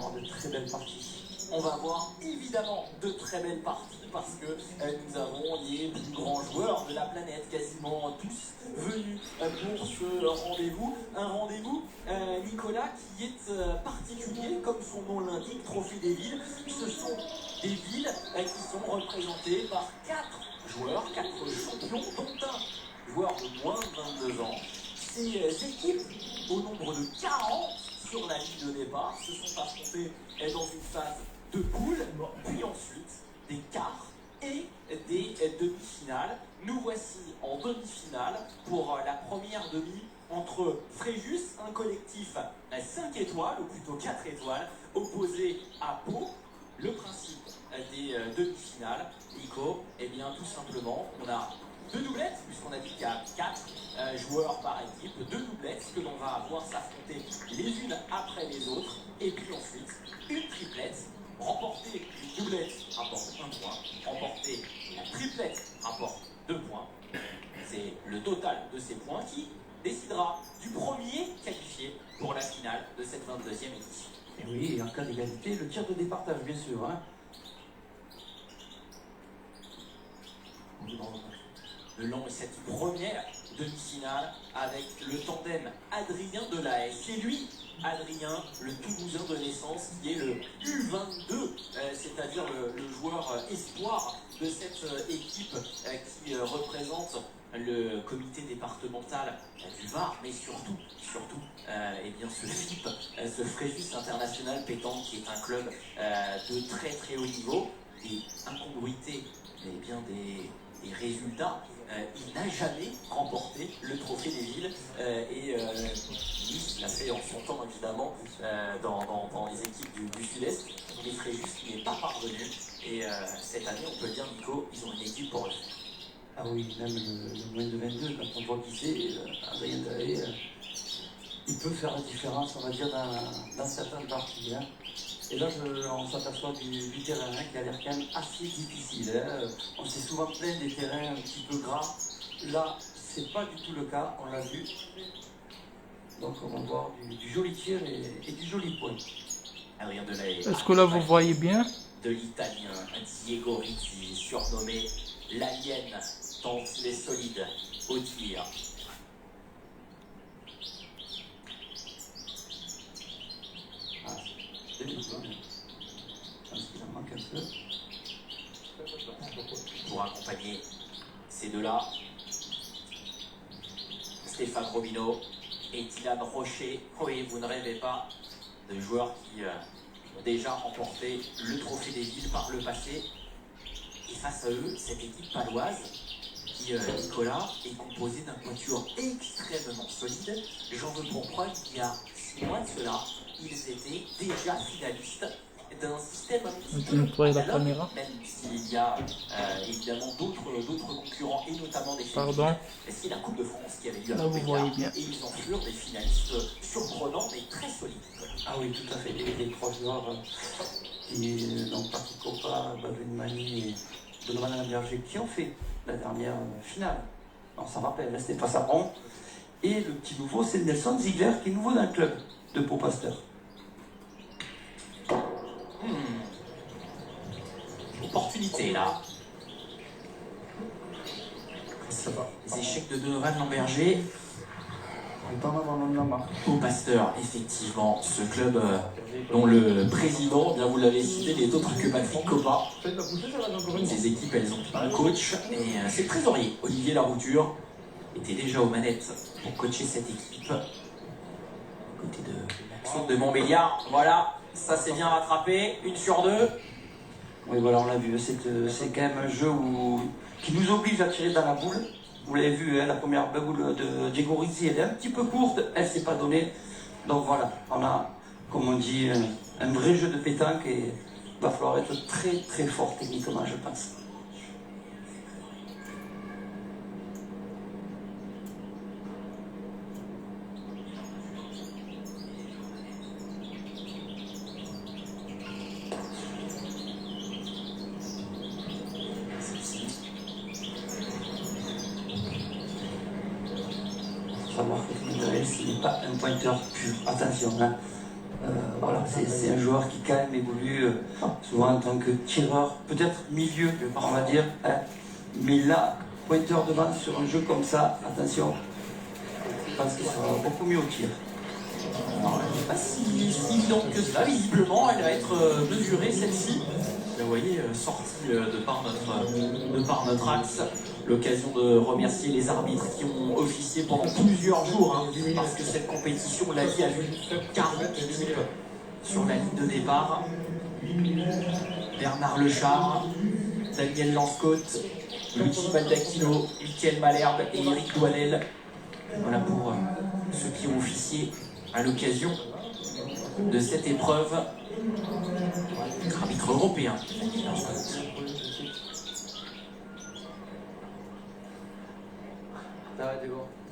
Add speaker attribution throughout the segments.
Speaker 1: avoir de très belles parties.
Speaker 2: On va avoir évidemment de très belles parties parce que nous avons les plus grands joueurs de la planète, quasiment tous venus pour ce rendez-vous. Un rendez-vous, Nicolas, qui est particulier, comme son nom l'indique, Trophée des villes. Ce sont des villes qui sont représentées par 4 joueurs, 4 champions, dont un joueur de moins de 22 ans. Ces équipes, au nombre de 40 sur la ligne de départ, se sont affrontées dans une phase de poules, puis ensuite des quarts et des demi-finales. Nous voici en demi-finale pour la première demi entre Fréjus, un collectif 5 étoiles, ou plutôt 4 étoiles, opposé à Pau. Le principe des demi-finales, Nico, eh bien tout simplement, on a 2 doublettes, puisqu'on a dit qu'il y a 4 joueurs par équipe, 2 doublettes que l'on va voir s'affronter les unes après les autres, et puis ensuite une triplette. Remporter une doublette rapporte 1 point, remporter la triplette rapporte 2 points. C'est le total de ces points qui décidera du premier qualifié pour la finale de cette 22e édition.
Speaker 1: Et oui, et en cas d'égalité, le tir de départage, bien sûr. Hein.
Speaker 2: Le long de cette première demi-finale avec le tandem Adrien Delahaye. C'est lui, Adrien, le Toulousain de naissance, qui est le U22, c'est-à-dire le joueur espoir de cette équipe qui représente le comité départemental du Var, mais surtout, eh bien ce FIP, ce Fréjus International Pétanque, qui est un club de très très haut niveau, et incongruité, eh bien des résultats. Il n'a jamais remporté le trophée des villes et il l'a fait en son temps évidemment dans les équipes du Sud-Est. Il est Fréjus qui n'est pas parvenu et cette année on peut le dire, Nico, ils ont une équipe pour le faire.
Speaker 1: Ah oui, même le moins de 22, quand on voit qui c'est, Adrien Delahaye, il peut faire la différence, on va dire, dans certaines parties. Hein. Et là, on s'aperçoit du terrain qui a l'air quand même assez difficile. Hein. On s'est souvent plaint des terrains un petit peu gras. Là, c'est pas du tout le cas, on l'a vu. Donc on va voir du joli tir et du joli point.
Speaker 2: Adrien Delahaye.
Speaker 3: Est-ce que là vous voyez bien?
Speaker 2: De l'Italien Diego Rizzi, surnommé l'Alien, tant il est solide au tir.
Speaker 1: C'est bien, je pense qu'il en manque un peu.
Speaker 2: Pour accompagner ces deux-là, Stéphane Robino et Dylan Rocher. Oui, vous ne rêvez pas de joueurs qui ont déjà remporté le trophée des villes par le passé. Et face à eux, cette équipe paloise qui, Nicolas, est composée d'un quatuor extrêmement solide. J'en veux pour preuve qu'il y a 6 mois de cela, ils étaient déjà finalistes d'un système un petit peu analogue, même s'il y a évidemment d'autres concurrents et notamment des féminines. C'est la Coupe de France qui avait lieu à Montpellier et ils en furent des finalistes surprenants mais très solides.
Speaker 1: Ah oui, tout à fait, les 3 joueurs qui donc Patrick Copa, Bavin Mani et Donovan Berger qui ont fait la dernière finale. On s'en rappelle, c'était face à Ron. Et le petit nouveau, c'est Nelson Ziegler qui est nouveau dans le club de Pau Pasteur.
Speaker 2: Opportunité là.
Speaker 1: Ça va.
Speaker 2: Les échecs de Donovan Lamberger.
Speaker 1: On est pas mal dans le marque.
Speaker 2: Pau Pasteur, effectivement, ce club dont le président, bien vous l'avez cité, n'est autre que Patrick Copa. Ces équipes, elles ont un coach et c'est le trésorier, Olivier Larouture, était déjà aux manettes pour coacher cette équipe. Côté de l'action de Montbéliard, voilà, ça c'est bien rattrapé, 1 sur 2.
Speaker 1: Oui, voilà, on l'a vu, c'est quand même un jeu qui nous oblige à tirer dans la boule. Vous l'avez vu, hein, la première boule de Diego Rizzi, elle est un petit peu courte, elle ne s'est pas donnée. Donc voilà, on a, comme on dit, un vrai jeu de pétanque et il va falloir être très très fort techniquement, je pense. Savoir que ce n'est pas un pointeur pur. Attention, hein. Voilà. c'est un joueur qui quand même évolue souvent en tant que tireur, peut-être milieu, on va dire. Hein. Mais là, pointeur devant sur un jeu comme ça, attention, je pense qu'il sera beaucoup mieux au tir.
Speaker 2: Alors, elle n'est pas si évidente que cela. Visiblement, elle va être mesurée, celle-ci. Vous la voyez sortie de par notre axe. L'occasion de remercier les arbitres qui ont officié pendant plusieurs jours, hein, parce que cette compétition, la vie a vu 40 équipes sur la ligne de départ. Bernard Lechard, Daniel Lanscotte, Luigi Baldacchino, Mickaël Malherbe et Eric Douanel. Voilà pour ceux qui ont officié à l'occasion de cette épreuve. Arbitre européen, Daniel Lanscotte.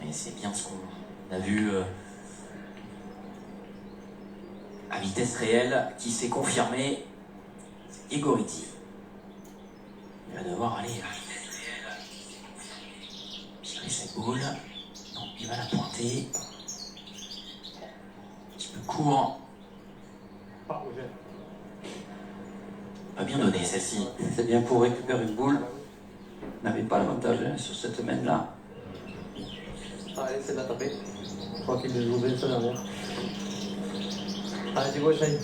Speaker 2: Et c'est bien ce qu'on a vu à vitesse réelle qui s'est confirmé. C'est Igoriti. Il va devoir aller à vitesse réelle. Tirer cette boule. Non, il va la pointer. Un petit peu court. Pas bien donné celle-ci.
Speaker 1: C'est bien pour récupérer une boule. On n'avait pas l'avantage hein, sur cette main-là.
Speaker 3: Allez, c'est de la taper. Je crois qu'il l'a joué une seule dernière. Allez, Diego, essaye.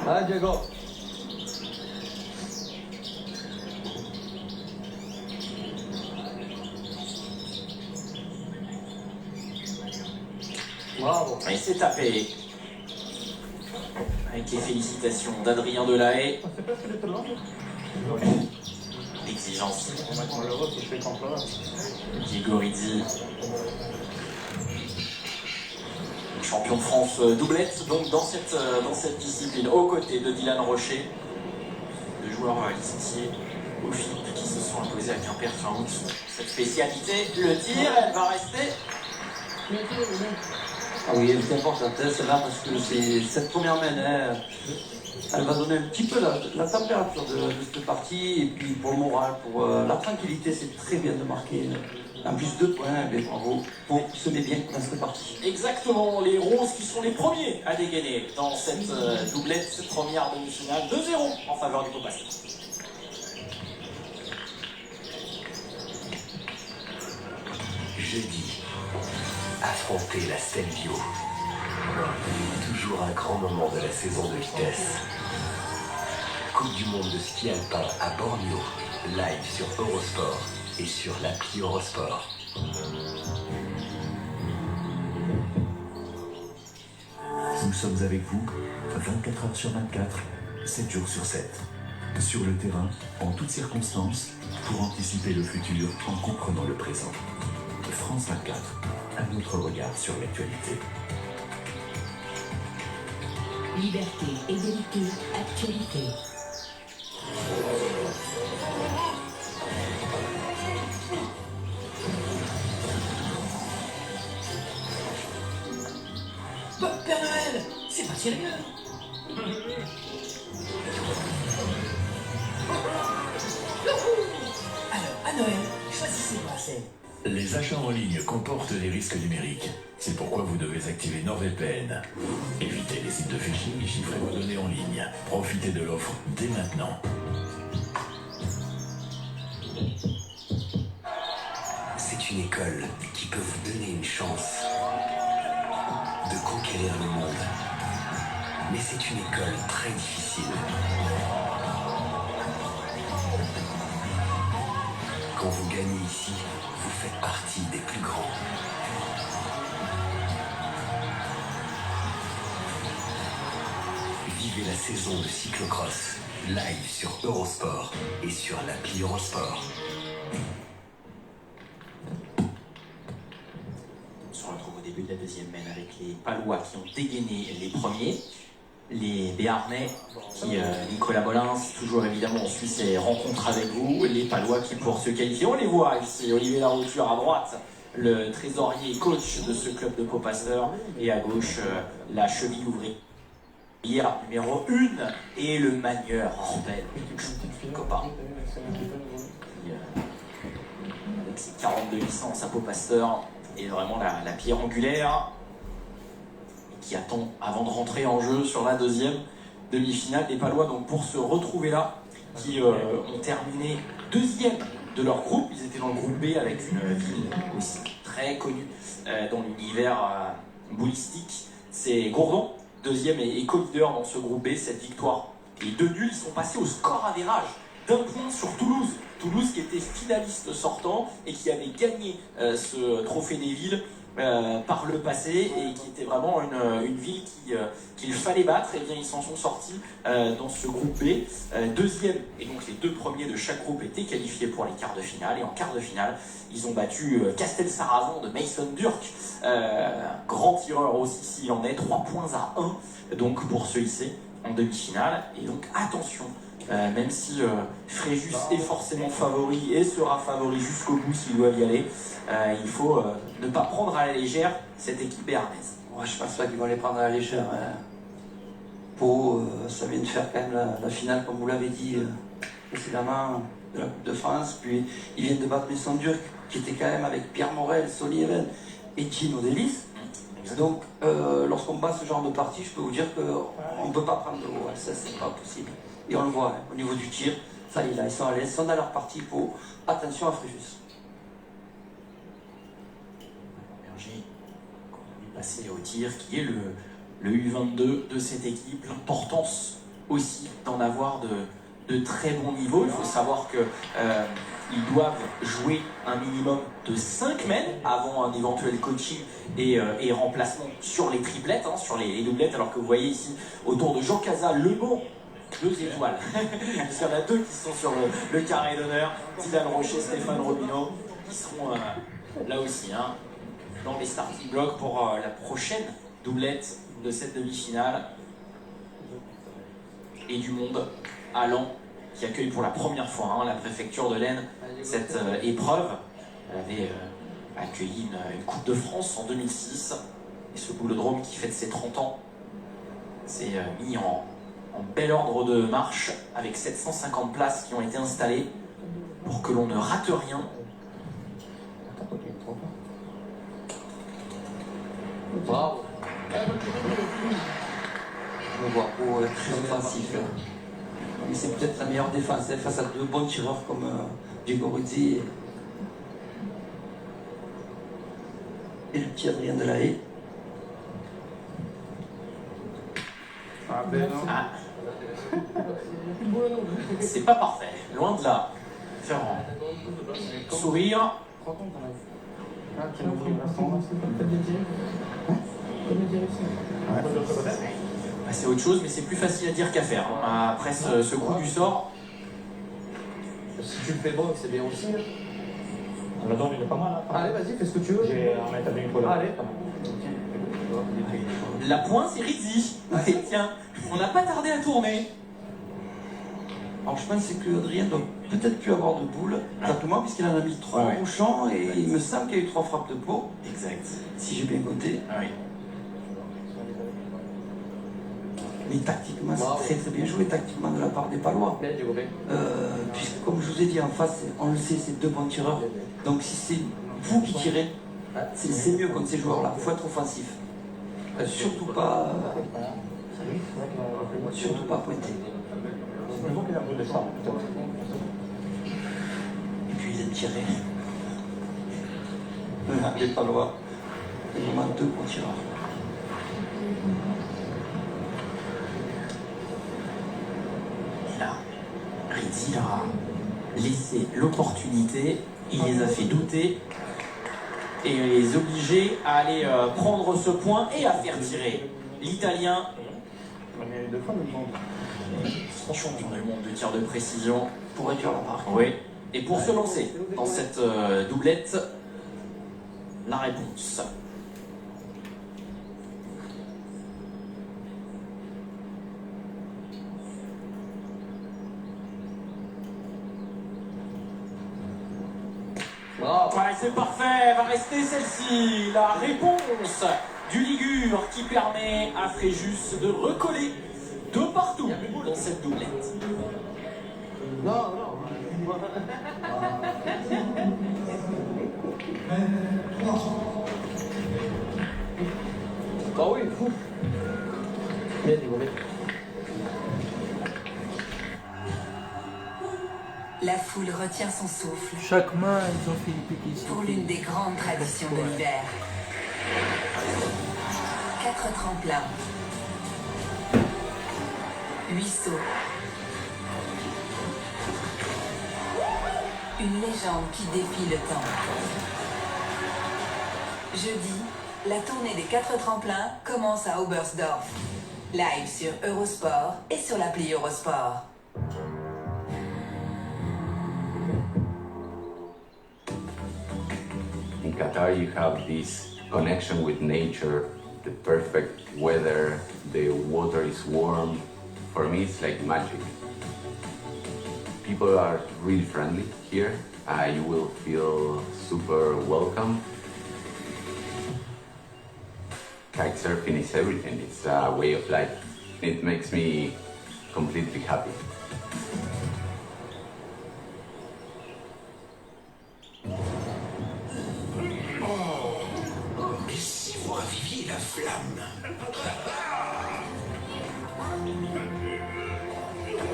Speaker 3: Allez, Diego. Bravo.
Speaker 2: Il s'est tapé. Avec les félicitations d'Adrien Delahaye.
Speaker 3: C'est pas ce que les talents.
Speaker 2: L'exigence.
Speaker 3: On le voit, c'est contre là.
Speaker 2: Diego Rizzi. Champion de France doublette, donc dans cette discipline, aux côtés de Dylan Rocher. Deux joueurs licenciés au FIP qui se sont imposés à Quimper fin août. Cette spécialité, le tir, elle va rester.
Speaker 1: Ah oui, elle est importante celle-là parce que c'est cette première main, hein, elle va donner un petit peu la température de cette partie et puis pour le moral, pour la tranquillité, c'est très bien de marquer. En plus 2 points, mais bravo, pour semer bien dans cette partie.
Speaker 2: Exactement, les Roses qui sont les premiers à dégainer dans cette doublette, cette première demi-finale, 2-0 en faveur du Popasteur.
Speaker 4: Jeudi, affronter la Stelvio. Toujours un grand moment de la saison de vitesse. Coupe du monde de ski alpin à Bormio, live sur Eurosport et sur l'appli Eurosport.
Speaker 5: Nous sommes avec vous 24 heures sur 24, 7 jours sur 7. Sur le terrain, en toutes circonstances, pour anticiper le futur en comprenant le présent. France 24, un autre regard sur l'actualité.
Speaker 6: Liberté, égalité, actualité.
Speaker 7: Père Noël, c'est pas sérieux. Alors, à Noël, choisissez-moi celle.
Speaker 5: Les achats en ligne comportent des risques numériques. C'est pourquoi vous devez activer NordVPN. Évitez les sites de phishing et chiffrez vos données en ligne. Profitez de l'offre dès maintenant.
Speaker 4: C'est une école qui peut vous donner une chance de conquérir le monde. Mais c'est une école très difficile. Quand vous gagnez ici, vous faites partie des plus grands. Vivez la saison de cyclocross, live sur Eurosport et sur l'appli Eurosport.
Speaker 2: On se retrouve au début de la deuxième mène avec les Palois qui ont dégainé les premiers. Les Béarnais qui, Nicolas Molins, toujours évidemment, on suit ses rencontres avec vous. Les Palois qui, pour se qualifier, on les voit ici, Olivier Larouture à droite, le trésorier et coach de ce club de Popasteur, et à gauche, la cheville ouvrière numéro 1 et le manieur Rambel, copain. avec ses 42 licences à Pau Pasteur, est vraiment la pierre angulaire qui attend avant de rentrer en jeu sur la deuxième demi-finale. Les Palois, donc, pour se retrouver là, qui ont terminé deuxième de leur groupe. Ils étaient dans le groupe B avec une ville aussi très connue dans l'univers boulistique. C'est Gourdon, deuxième et co-leader dans ce groupe B. Cette victoire et 2 nuls, ils sont passés au score average d'1 point sur Toulouse. Toulouse qui était finaliste sortant et qui avait gagné ce trophée des villes par le passé et qui était vraiment une ville qu'il fallait battre. Et bien ils s'en sont sortis dans ce groupe B. Deuxième, et donc les 2 premiers de chaque groupe étaient qualifiés pour les quarts de finale. Et en quart de finale, ils ont battu Castel-Sarrazin de Mason Durk, grand tireur aussi s'il en est, 3 points à 1 donc pour se hisser en demi-finale. Et donc attention, même si Fréjus est forcément favori et sera favori jusqu'au bout s'ils doivent y aller, il faut ne pas prendre à la légère cette équipe béarnaise.
Speaker 1: Ouais, je pense pas qu'ils vont les prendre à la légère. Hein. Pau, ça vient de faire quand même la finale, comme vous l'avez dit précédemment, de la Coupe de France. Puis ils viennent de battre Mason Durk, qui était quand même avec Pierre Morel, Soli Even et Gino Delis. Donc, lorsqu'on bat ce genre de partie, je peux vous dire qu'on ne peut pas prendre de haut. Ça, c'est pas possible. Et on le voit, hein, au niveau du tir, ça y est, là, ils sont à l'aise, ils sont dans leur partie. Pau, attention à Fréjus.
Speaker 2: Berger, on est passé au tir, qui est le U22 de cette équipe. L'importance aussi d'en avoir de très bons niveaux. Il faut savoir que ils doivent jouer un minimum de 5 mètres avant un éventuel coaching et remplacement sur les triplettes, hein, sur les doublettes, alors que vous voyez ici autour de Jean Casal, le bon 2 étoiles. Il y en a 2 qui sont sur le carré d'honneur, Dylan Rocher, Stéphane Robineau, qui seront là aussi hein, dans les starting blocks pour la prochaine doublette de cette demi-finale. Et du monde allant, qui accueille pour la première fois hein, la préfecture de l'Aisne cette épreuve. Elle avait accueilli une Coupe de France en 2006 et ce boulodrome qui fête ses 30 ans s'est mis en bel ordre de marche avec 750 places qui ont été installées pour que l'on ne rate rien.
Speaker 3: Bravo.
Speaker 1: On voit Pau très offensif. Mais c'est peut-être la meilleure défense face à 2 bons tireurs comme Diego Ruzzi et le petit Adrien Delahaye.
Speaker 2: Ah. C'est pas parfait, loin de là. Ferrand. Sourire. C'est autre chose, mais c'est plus facile à dire qu'à faire. Hein. Après ce coup du sort.
Speaker 3: Si tu le fais bon, c'est bien aussi.
Speaker 8: On donne, il est pas mal. Hein.
Speaker 3: Allez, vas-y, fais ce que tu veux.
Speaker 8: J'ai un mètre avec Nicolas.
Speaker 3: Allez.
Speaker 2: La pointe, c'est Rizzi. Tiens, on n'a pas tardé à tourner.
Speaker 1: Alors je pense que Adrien doit peut-être plus avoir de boule, simplement puisqu'il en a mis 3 au champ et il me semble qu'il y a eu 3 frappes de Pau.
Speaker 2: Exact.
Speaker 1: Si j'ai bien compté.
Speaker 2: Ah oui.
Speaker 1: Mais tactiquement, c'est très très bien joué tactiquement de la part des Palois. Puisque comme je vous ai dit en face, on le sait, c'est 2 bons tireurs. Donc si c'est vous qui tirez, c'est mieux contre ces joueurs-là. Il faut être offensif. Surtout pas pointer. Et puis il est tiré. Les Palois, il y en a 2 bons tireurs.
Speaker 2: Là, Rizzi a laissé l'opportunité, il les a fait douter et les obliger à aller prendre ce point et à faire tirer l'Italien. Champion du monde de tir de précision.
Speaker 1: Pour réduire la marque.
Speaker 2: Oui. Et pour se lancer dans cette doublette, la réponse. Ouais, c'est parfait, va rester celle-ci. La réponse du Ligure qui permet à Fréjus de recoller de partout dans cette doublette.
Speaker 3: Non. Ah oui, fou. Bien dégommé.
Speaker 6: La foule retient son souffle
Speaker 9: Chaque main, ils ont fait une pétition.
Speaker 6: pour l'une des grandes traditions de l'hiver. 4 tremplins. 8 sauts. Une légende qui défie le temps. Jeudi, la tournée des 4 tremplins commence à Oberstdorf. Live sur Eurosport et sur l'appli Eurosport.
Speaker 10: In Qatar, you have this connection with nature, the perfect weather, the water is warm. For me, it's like magic. People are really friendly here. You will feel super welcome. Kitesurfing is everything. It's a way of life. It makes me completely happy.
Speaker 7: Et si vous raviviez la flamme?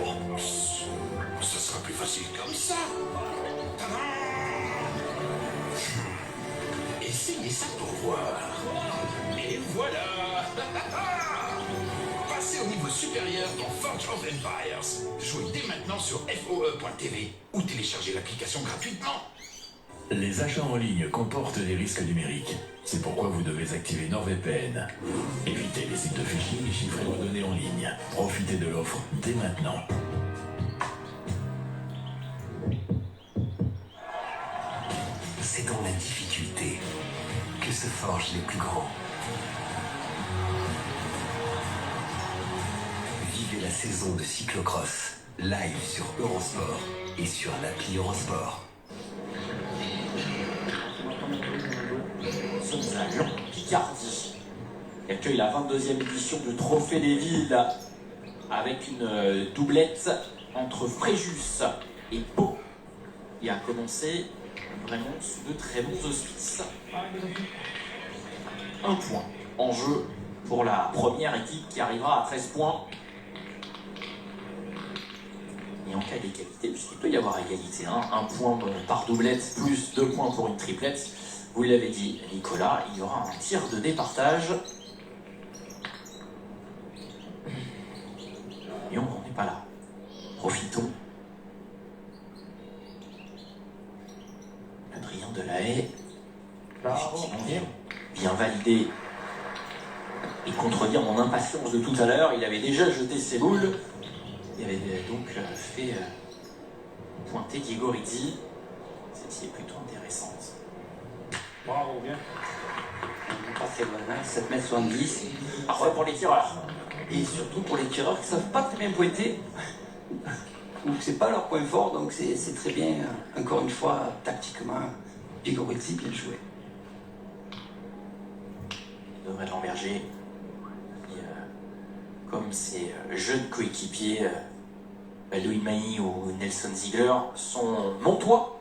Speaker 7: Oups, ça sera plus facile comme ça. Essayez ça pour voir. Et voilà. Passez au niveau supérieur dans Forge of Empires. Jouez dès maintenant sur FOE.tv ou téléchargez l'application gratuitement.
Speaker 5: Les achats en ligne comportent des risques numériques. C'est pourquoi vous devez activer NordVPN. Évitez les sites de phishing et chiffrez vos données en ligne. Profitez de l'offre dès maintenant.
Speaker 4: C'est dans la difficulté que se forgent les plus grands. Vivez la saison de cyclocross live sur Eurosport et sur l'appli Eurosport.
Speaker 2: Nous sommes à Lyon, Picardie, qui accueille la 22e édition du Trophée des Villes avec une doublette entre Fréjus et Pau qui a commencé vraiment sous de très bons auspices. 1 point en jeu pour la première équipe qui arrivera à 13 points. Et en cas d'égalité, puisqu'il peut y avoir égalité, hein, 1 point par doublette plus 2 points pour une triplette. Vous l'avez dit, Nicolas, il y aura un tir de départage. Et on n'en est pas là. Profitons. Adrien Delahaye, effectivement, bien validé. Et contredire mon impatience de tout à l'heure, il avait déjà jeté ses boules. Il avait donc fait pointer Diego Rizzi. Celle-ci est plutôt intéressante.
Speaker 8: Bravo, bien.
Speaker 1: Pas très loin, hein, 7,70 m.
Speaker 2: Parfois pour les tireurs.
Speaker 1: Et surtout pour les tireurs qui ne savent pas très bien pointer, ou que c'est pas leur point fort, donc c'est très bien, encore une fois, tactiquement, Pigorizzi, bien joué.
Speaker 2: Devrait Lamberger, qui, comme ses jeunes coéquipiers, Baldwin Mailly ou Nelson Ziegler, sont montois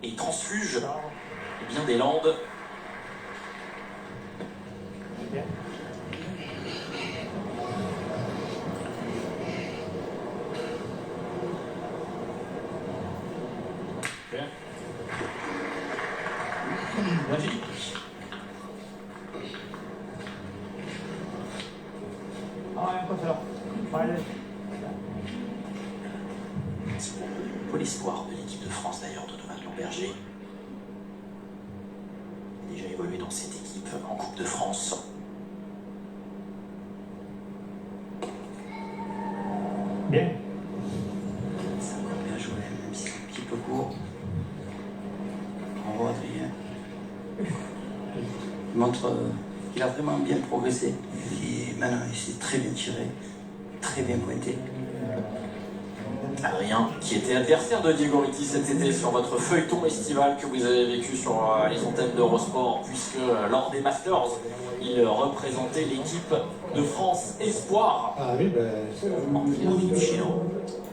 Speaker 2: et transfugent bien des Landes.
Speaker 8: Bien. Bien.
Speaker 2: Bien Philippe.
Speaker 8: Ah, un peu ça. Allez.
Speaker 2: Pour l'espoir de l'équipe de France d'ailleurs, de Donovan Lamberger. Il a déjà évolué dans cette équipe en Coupe de France.
Speaker 8: Bien.
Speaker 1: Ça va bien joué, même si c'est un petit peu court. Bravo Adrien. Il montre qu'il a vraiment bien progressé. Et maintenant, il s'est très bien tiré, très bien pointé.
Speaker 2: Adrien, qui était adversaire de Diego Ritti cet été sur votre feuilleton estival que vous avez vécu sur les antennes d'Eurosport, puisque lors des Masters, il représentait l'équipe de France Espoir.
Speaker 11: Ah oui,
Speaker 2: en Philippe Chéan.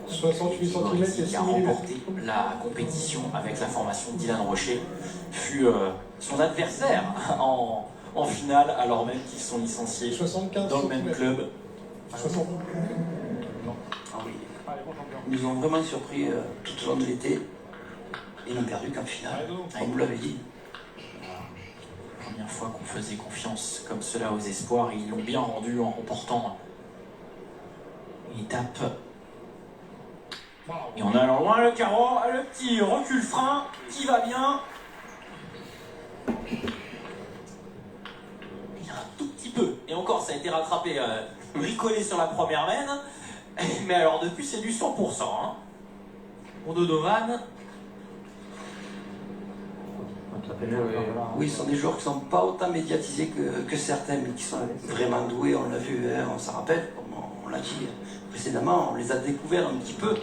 Speaker 11: 68 cm et 6
Speaker 2: qui a remporté la compétition avec la formation de Dylan Rocher, fut son adversaire en finale, alors même qu'ils sont licenciés
Speaker 11: 75
Speaker 2: dans le même club.
Speaker 11: 60.
Speaker 1: Ah oui. Ils nous ont vraiment surpris tout au long de l'été. Ils n'ont perdu qu'en finale, comme vous l'avez dit.
Speaker 2: Première fois qu'on faisait confiance comme cela aux espoirs, ils l'ont bien rendu en remportant une étape. Et on a alors loin le carreau, le petit recul frein qui va bien. Il y a un tout petit peu, et encore ça a été rattrapé, bricolé sur la première mène. Mais alors depuis c'est du 100%. Hein. Pour Donovan.
Speaker 1: Oui, ce sont des joueurs qui ne sont pas autant médiatisés que certains, mais qui sont vraiment doués, on l'a vu, hein, on s'en rappelle, comme on l'a dit précédemment, on les a découverts un petit peu,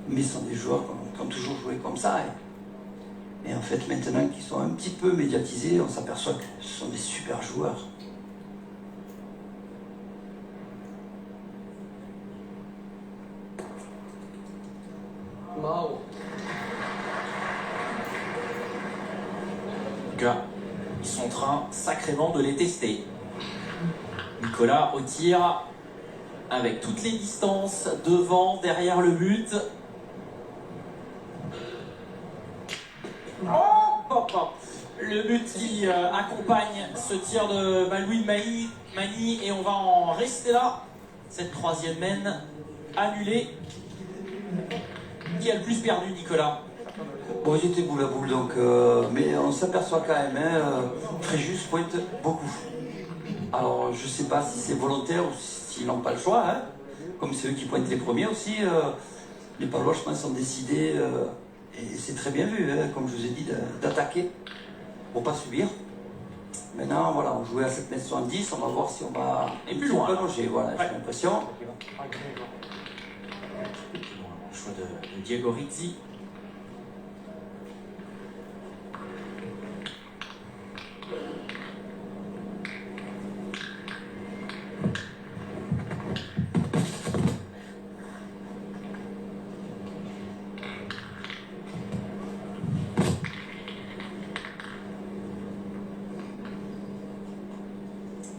Speaker 1: mais ce sont des joueurs qui ont toujours joué comme ça. Et en fait, maintenant qu'ils sont un petit peu médiatisés, on s'aperçoit que ce sont des super joueurs.
Speaker 3: Wow.
Speaker 2: Ils sont en train sacrément de les tester. Nicolas au tir, avec toutes les distances, devant, derrière le but. Oh, hop, hop. Le but qui accompagne ce tir de Louis Mani, et on va en rester là. Cette troisième mène annulée. Qui a le plus perdu, Nicolas?
Speaker 1: Bon, ils étaient boule à boule, donc, mais on s'aperçoit quand même, Fréjus pointe beaucoup. Alors, je ne sais pas si c'est volontaire ou s'ils n'ont pas le choix, hein. Comme c'est eux qui pointent les premiers aussi, les Palois, je pense, ont décidé, et c'est très bien vu, hein, comme je vous ai dit, d'attaquer pour ne pas subir. Maintenant, voilà, on jouait à 7,70 m, on va voir si on va
Speaker 2: et plus loin.
Speaker 1: Longer, voilà, j'ai l'impression.
Speaker 2: Le choix de Diego Ritti.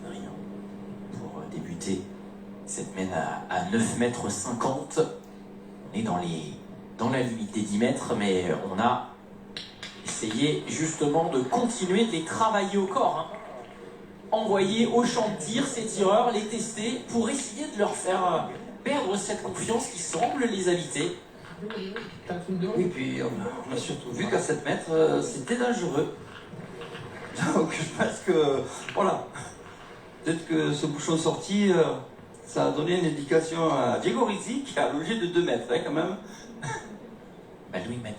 Speaker 2: Rien pour débuter cette mène à 9,50 m. On est dans la limite des 10 mètres, mais on a essayé justement de continuer de les travailler au corps. Hein. Envoyer au champ de tir ces tireurs, les tester pour essayer de leur faire perdre cette confiance qui semble les habiter.
Speaker 1: Oui, puis on a surtout vu qu'à 7 mètres, c'était dangereux. Donc je pense que, voilà, peut-être que ce bouchon sorti, ça a donné une indication à Diego Ritti, qui a logé de 2 mètres, hein, quand même.
Speaker 2: Louis Mani,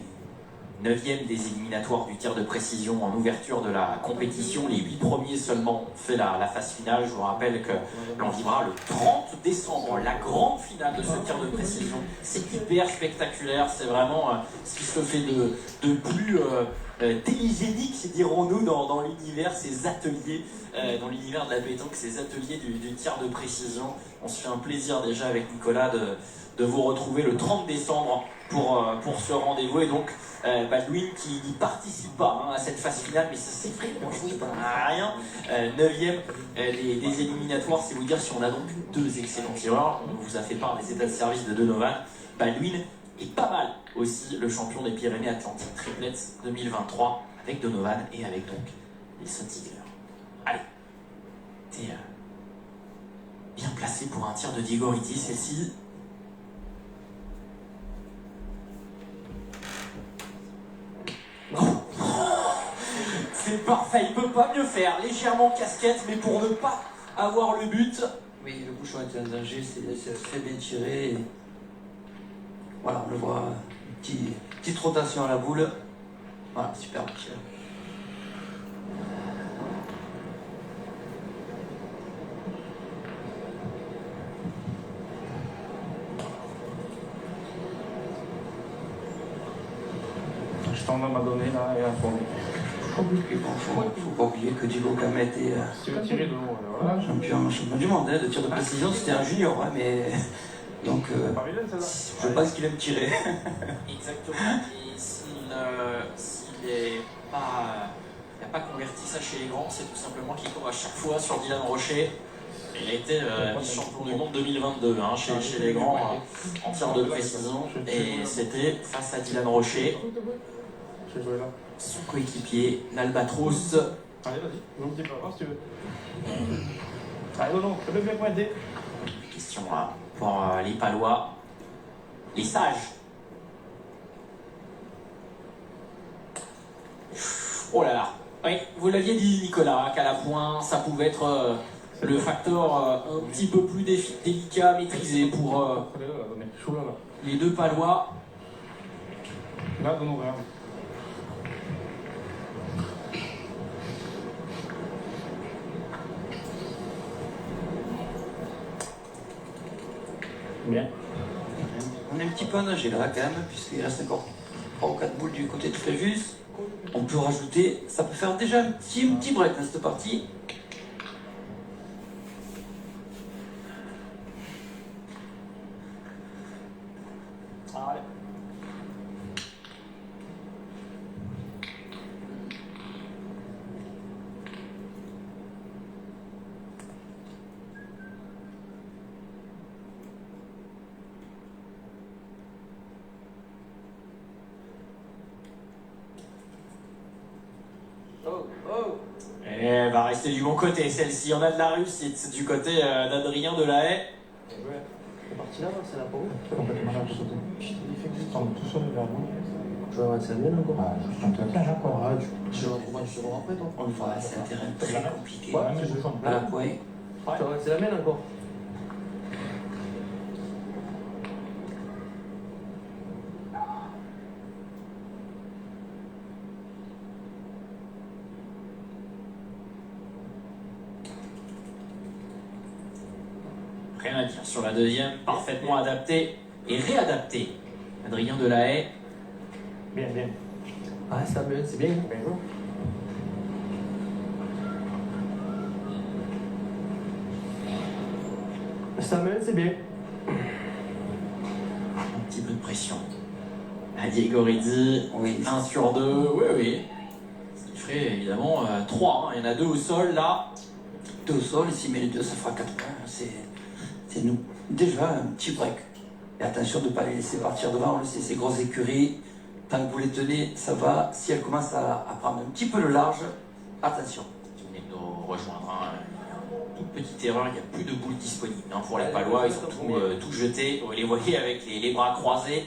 Speaker 2: 9e des éliminatoires du tir de précision en ouverture de la compétition. Les 8 premiers seulement ont fait la phase finale. Je vous rappelle que l'on vivra le 30 décembre, la grande finale de ce tir de précision. C'est hyper spectaculaire, c'est vraiment ce qui se fait de plus télégénique, dirons-nous, dans l'univers, ces ateliers, dans l'univers de la pétanque, ces ateliers du tir de précision. On se fait un plaisir déjà avec Nicolas de vous retrouver le 30 décembre pour ce rendez-vous. Et donc Baldwin qui n'y participe pas à cette phase finale, mais ça c'est vraiment joué à rien. 9e des éliminatoires, c'est vous dire si on a donc 2 excellents tireurs. On vous a fait part des états de service de Donovan. Baldwin est pas mal aussi le champion des Pyrénées-Atlantiques Triplets 2023 avec Donovan et avec donc les Sun Tigers. Allez, t'es bien placé pour un tir de Diego Ritti, celle-ci. C'est parfait, il peut pas mieux faire. Légèrement casquette, mais pour ne pas avoir le but.
Speaker 1: Oui, le bouchon était en danger, c'est très bien tiré. Et voilà, on le voit, petite rotation à la boule. Voilà, super tir.
Speaker 8: on m'a donné là et à fond.
Speaker 1: Et bon, faut pas oublier que Diego Camet est
Speaker 8: Si tu veux tirer de l'eau, voilà.
Speaker 1: champion du monde de tir de précision, c'était un junior, hein, mais donc je pense qu'il aime tirer.
Speaker 2: Exactement. Et s'il n'a pas converti ça chez les grands, c'est tout simplement qu'il court à chaque fois sur Dylan Rocher. Il a été vice-champion du monde 2022 hein, chez les grands en tir de précision. Et c'était face à Dylan Rocher, son coéquipier, l'Albatros.
Speaker 8: Allez, vas-y, joue un petit peu, si tu veux. Allez, non, fais-le bien pointer.
Speaker 2: Question pour les Palois, les sages. Oh là là, oui, vous l'aviez dit Nicolas, qu'à la pointe, ça pouvait être le facteur un petit peu plus délicat, maîtrisé pour les deux Palois.
Speaker 8: Là, donne ouvert. Bien.
Speaker 1: On est un petit peu enagé là quand même, puisqu'il reste encore 3 ou 4 boules du côté de Fréjus. On peut rajouter, ça peut faire déjà un petit break dans cette partie.
Speaker 8: Allez.
Speaker 2: Et elle va rester du bon côté, celle-ci. On a de la réussite, c'est du côté d'Adrien Delahaye.
Speaker 3: C'est parti là, c'est là pour vous.
Speaker 8: C'est complètement là, je saute. Je t'ai dit, fais que tu tombes tout seul vers vous.
Speaker 3: Je vais avancer bien encore.
Speaker 8: Ah, je t'en tiens encore. Ah,
Speaker 3: Je vais après toi.
Speaker 1: On le voit, c'est un terrain très compliqué.
Speaker 8: Ouais, mais je sens
Speaker 1: À la pointe.
Speaker 3: Tu vas avancer la mienne encore.
Speaker 2: Rien à dire sur la deuxième, parfaitement adapté et réadapté. Adrien Delahaye.
Speaker 8: Bien, bien.
Speaker 3: Ah, ça bien, c'est bien.
Speaker 8: Bien joué.
Speaker 3: Ça mène, c'est bien.
Speaker 2: Un petit peu de pression. À Diego Rizzi,
Speaker 1: Oui.
Speaker 2: 1 sur 2, oui, oui. Ce qui ferait évidemment 3, il y en a 2 au sol là.
Speaker 1: 2 au sol, et s'il met les 2, ça fera 4 points. C'est nous. Déjà un petit break. Et attention de ne pas les laisser partir devant, on le sait, ces grosses écuries. Tant que vous les tenez, ça va. Si elles commencent à prendre un petit peu le large, attention.
Speaker 2: Vous venez de nous rejoindre. Toute petite erreur, il n'y a plus de boules disponibles. Pour les Palois, ils ont tout jeté. Vous les voyez avec les bras croisés.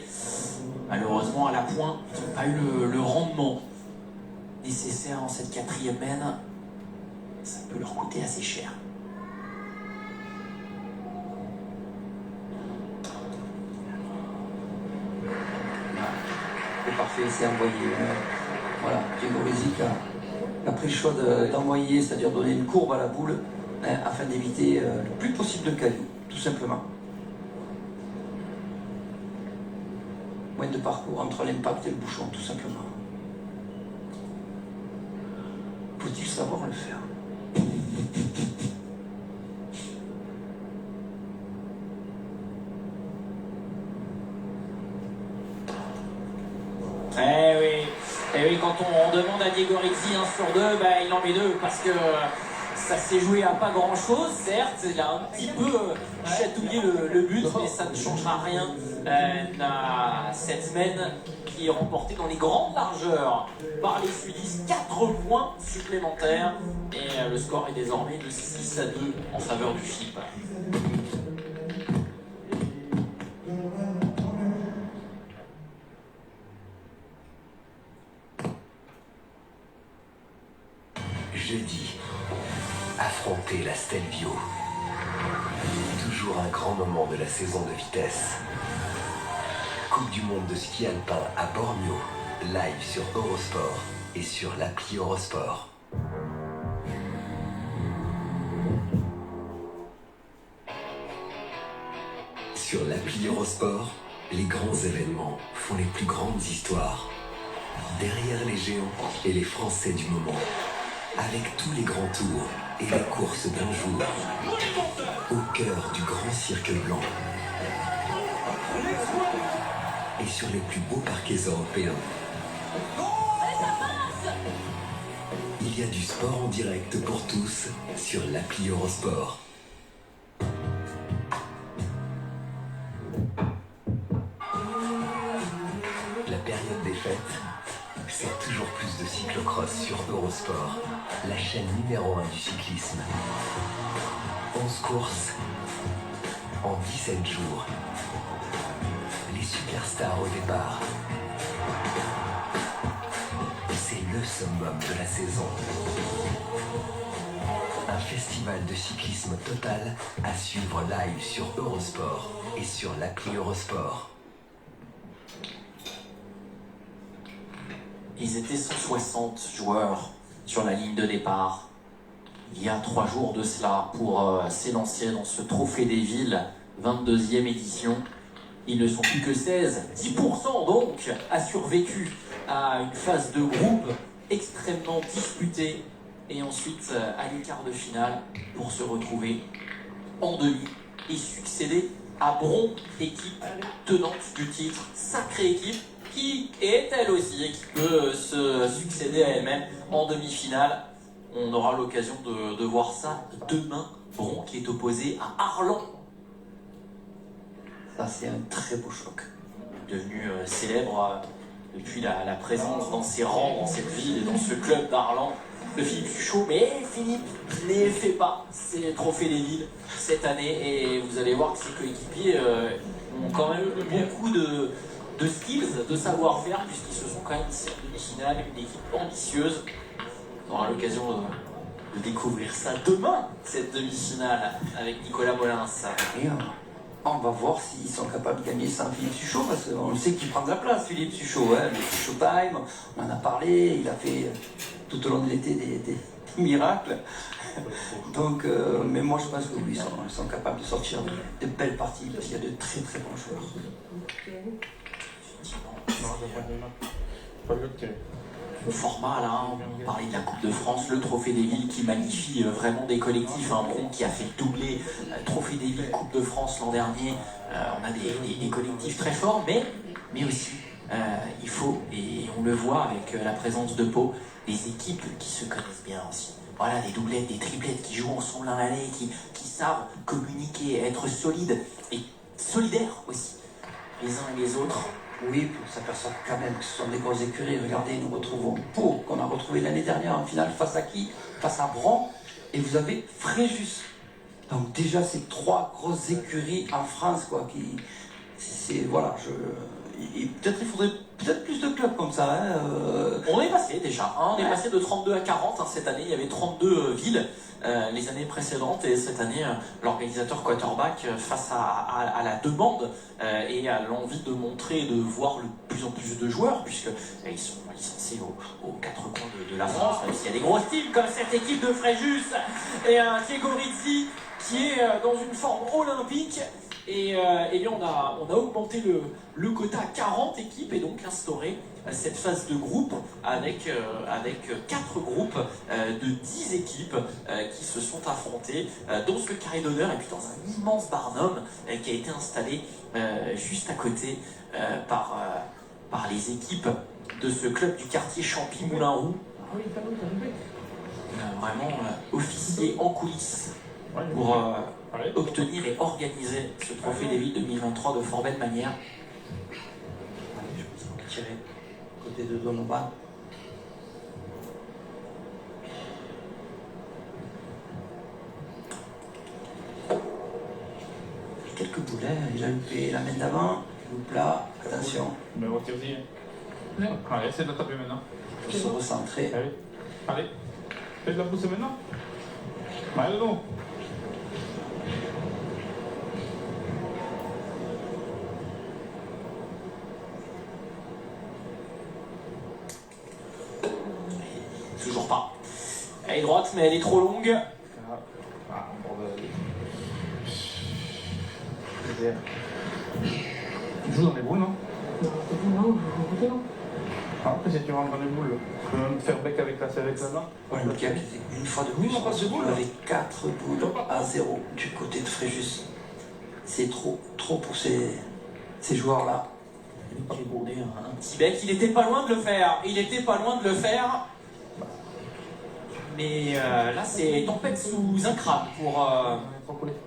Speaker 2: Malheureusement, à la pointe, ils n'ont pas eu le rendement nécessaire en cette 4e mène. Ça peut leur coûter assez cher.
Speaker 1: C'est parfait, c'est envoyé. Voilà, Diego Rizzi a pris le choix d'envoyer, c'est-à-dire donner une courbe à la boule, afin d'éviter le plus possible de cailloux, tout simplement. Moins de parcours entre l'impact et le bouchon, tout simplement. Faut-il savoir le faire?
Speaker 2: Eh oui, quand on demande à Diego Rizzi 1 sur 2, il en met 2 parce que ça s'est joué à pas grand chose, certes, il a un petit peu chatouillé le but, mais ça ne changera rien à cette semaine qui est remportée dans les grandes largeurs par les Sudistes, 4 points supplémentaires et le score est désormais de 6 à 2 en faveur du FIP.
Speaker 4: Jeudi, affronter la Stelvio. Toujours un grand moment de la saison de vitesse. Coupe du monde de ski alpin à Bormio, live sur Eurosport et sur l'appli Eurosport. Sur l'appli Eurosport, les grands événements font les plus grandes histoires. derrière les géants et les Français du moment. Avec tous les grands tours et les courses d'un jour. Au cœur du grand cirque blanc. Et sur les plus beaux parquets européens. Il y a du sport en direct pour tous sur l'appli Eurosport. La période des fêtes, c'est toujours plus de cyclocross sur Eurosport, la chaîne numéro 1 du cyclisme. 11 courses en 17 jours. Les superstars au départ. C'est le summum de la saison. Un festival de cyclisme total à suivre live sur Eurosport et sur l'appli Eurosport.
Speaker 2: Ils étaient 160 joueurs sur la ligne de départ il y a 3 jours de cela pour s'élancer dans ce Trophée des Villes, 22e édition. Ils ne sont plus que 16, 10% donc a survécu à une phase de groupe extrêmement disputée et ensuite à l'écart de finale pour se retrouver en demi et succéder à Bron, équipe tenante du titre, sacrée équipe qui est elle aussi et qui peut se succéder à elle-même en demi-finale. On aura l'occasion de voir ça demain. Bron qui est opposé à Arlan. Ça c'est un très beau choc. Devenu célèbre depuis la présence dans ses rangs, dans cette ville et dans ce club d'Arlan de Philippe Suchot. Mais Philippe ne fait pas ses trophées des villes cette année et vous allez voir que ses coéquipiers ont quand même beaucoup de skills, de savoir-faire, puisqu'ils se sont quand même ici en demi-finale, une équipe ambitieuse. On aura l'occasion de découvrir ça demain, cette demi-finale, avec Nicolas Molins.
Speaker 1: Et on va voir s'ils sont capables de gagner sans Philippe Suchot, parce qu'on sait qu'il prend de la place, Philippe Suchot. Hein, le Suchot Time, on en a parlé, il a fait tout au long de l'été des miracles. Donc, mais moi je pense que oui, ils sont capables de sortir de belles parties, parce qu'il y a de très très bons joueurs.
Speaker 2: Le format là, on parlait de la Coupe de France, le Trophée des Villes qui magnifie vraiment des collectifs, un Bron qui a fait doubler Trophée des Villes, Coupe de France l'an dernier. On a des collectifs très forts, mais aussi il faut, et on le voit avec la présence de Pau, des équipes qui se connaissent bien aussi. Voilà, des doublettes, des triplettes qui jouent ensemble l'un l'année, qui savent communiquer, être solides et solidaires aussi, les uns et les autres.
Speaker 1: Oui, puis on s'aperçoit quand même que ce sont des grosses écuries. Regardez, nous retrouvons Pau, qu'on a retrouvé l'année dernière en finale, face à qui? Face à Bron. Et vous avez Fréjus. Donc déjà, c'est 3 grosses écuries en France, quoi. Voilà, peut-être il faudrait plus de clubs comme ça. Hein,
Speaker 2: On est passé déjà, hein, on est passé de 32 à 40. Hein, cette année, il y avait 32 villes les années précédentes. Et cette année, l'organisateur quarterback, face à la demande et à l'envie de montrer et de voir de plus en plus de joueurs, puisqu'ils sont licenciés aux 4 coins de la France, même s'il y a des grosses teams comme cette équipe de Fréjus et un Diego Rizzi qui est dans une forme olympique. Et bien on a augmenté le quota à 40 équipes et donc instauré cette phase de groupe avec 4 groupes de 10 équipes qui se sont affrontées dans ce carré d'honneur et puis dans un immense barnum qui a été installé juste à côté par les équipes de ce club du quartier Champy-Moulin-Roux. Vraiment officier en coulisses pour obtenir et organiser ce Trophée des Villes 2023 de fort belle manière.
Speaker 1: Je pense qu'on va tirer côté de Donovan. Quelques boulets, il a loupé la main d'avant, il loupe là, attention.
Speaker 8: Mais retire aussi. Allez, essaie de la taper maintenant.
Speaker 1: Il faut se recentrer.
Speaker 8: Allez, fais de la pousser maintenant. Allez, donc.
Speaker 2: Toujours pas. Elle est droite, mais elle est trop longue.
Speaker 8: Bordel. Tu joues dans les boules, non?
Speaker 11: Non, je joue côté, non.
Speaker 8: Après, si tu rentres dans les boules, tu peux même faire bec avec la main.
Speaker 1: Olympia qui était une fois de plus avec 4 boules à 0 du côté de Fréjus. C'est trop pour ces joueurs-là.
Speaker 2: J'ai demandé un petit bec, il était pas loin de le faire. Il était pas loin de le faire. Mais là, c'est tempête sous un crâne pour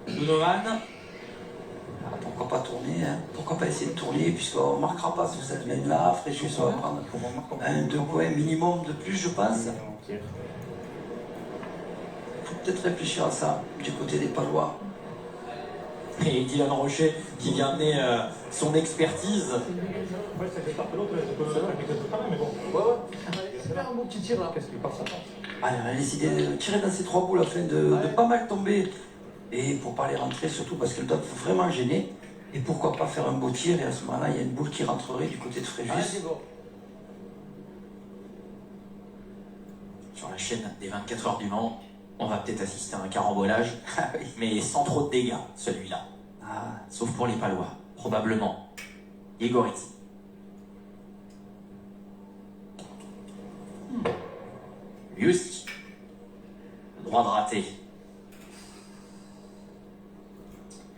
Speaker 2: Donovan.
Speaker 1: Ah, pourquoi pas tourner, hein? Pourquoi pas essayer de tourner, puisqu'on ne marquera pas sur cette main-là. Fréjus va prendre 1-2 points minimum de plus, je pense. Il faut peut-être réfléchir à ça, du côté des Palois.
Speaker 2: Et Dylan Rocher qui vient amener son expertise.
Speaker 8: Ouais, ça fait pas l'autre, c'est pas le mais bon. Ouais. Faire un beau petit tir là, qu'est-ce qu'il passe ça?
Speaker 1: Allez, on a décidé de tirer dans ces 3 boules afin de pas mal tomber. Et pour pas les rentrer, surtout parce qu'elles doivent vraiment gêner. Et pourquoi pas faire un beau tir, et à ce moment-là, il y a une boule qui rentrerait du côté de Fréjus.
Speaker 2: Sur la chaîne des 24 heures du Mans, on va peut-être assister à un carambolage, mais sans trop de dégâts, celui-là. Sauf pour les Palois, probablement. Yegoriti. Lui aussi. Le droit de rater.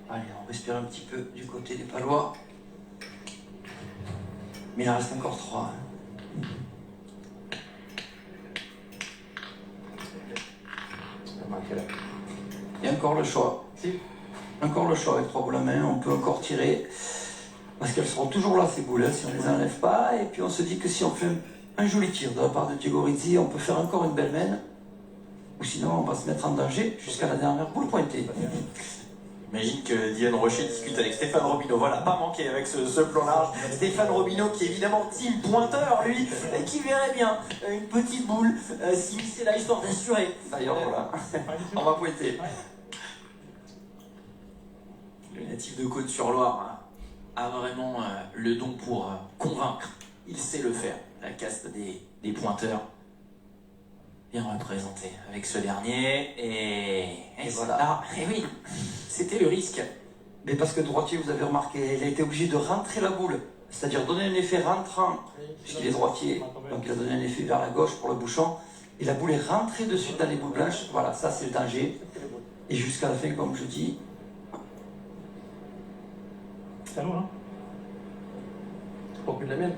Speaker 1: Allez, on respire un petit peu du côté des Palois. Mais il en reste encore 3. Et encore le choix. Encore le choix avec 3 boules à main. On peut encore tirer. Parce qu'elles seront toujours là, ces boules, si on ne les enlève pas. Et puis on se dit que si on fait un joli tir de la part de Yegoriti, on peut faire encore une belle main. Ou sinon, on va se mettre en danger jusqu'à la dernière boule pointée.
Speaker 2: J'imagine que Dylan Rocher discute avec Stéphane Robineau. Voilà, pas manqué avec ce plan large. Stéphane Robineau qui est évidemment team pointeur, lui, et qui verrait bien une petite boule s'immiscer là, histoire d'assurer.
Speaker 1: D'ailleurs, voilà, on va pointer.
Speaker 2: Le natif de Côte-sur-Loire a vraiment le don pour convaincre. Il sait le faire. La caste des pointeurs. Bien représenté avec ce dernier, et voilà. Là, et oui, c'était le risque.
Speaker 1: Mais parce que droitier, vous avez remarqué, il a été obligé de rentrer la boule, c'est-à-dire donner un effet rentrant, puisqu'il est droitier, donc il a donné un effet vers la gauche pour le bouchon, et la boule est rentrée de suite dans les boules blanches. Voilà, ça c'est le danger. Et jusqu'à la fin, comme je dis...
Speaker 8: C'est à nous, hein? Pas plus de la mienne.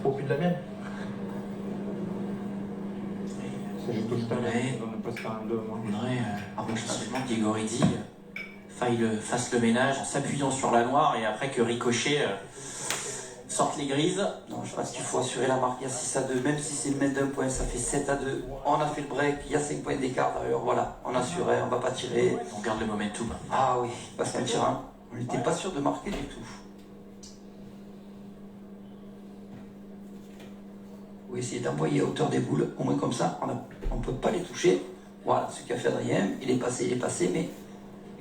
Speaker 8: Pas plus de la mienne.
Speaker 2: Je voudrais absolument que Yegoriti fasse le ménage en s'appuyant sur la noire et après que Ricochet sorte les grises.
Speaker 1: Non, je pense qu'il faut assurer la marque. Il y a 6-2, même si c'est une main d'un point, ça fait 7-2. On a fait le break, il y a 5 points d'écart d'ailleurs. Voilà, on assurait, on va pas tirer.
Speaker 2: On garde le momentum.
Speaker 1: Ah oui, parce qu'en tirant, on n'était pas sûr de marquer du tout. Vous essayez d'envoyer à hauteur des boules, au moins comme ça, on ne peut pas les toucher. Voilà, ce qu'a fait Adrien, il est passé, mais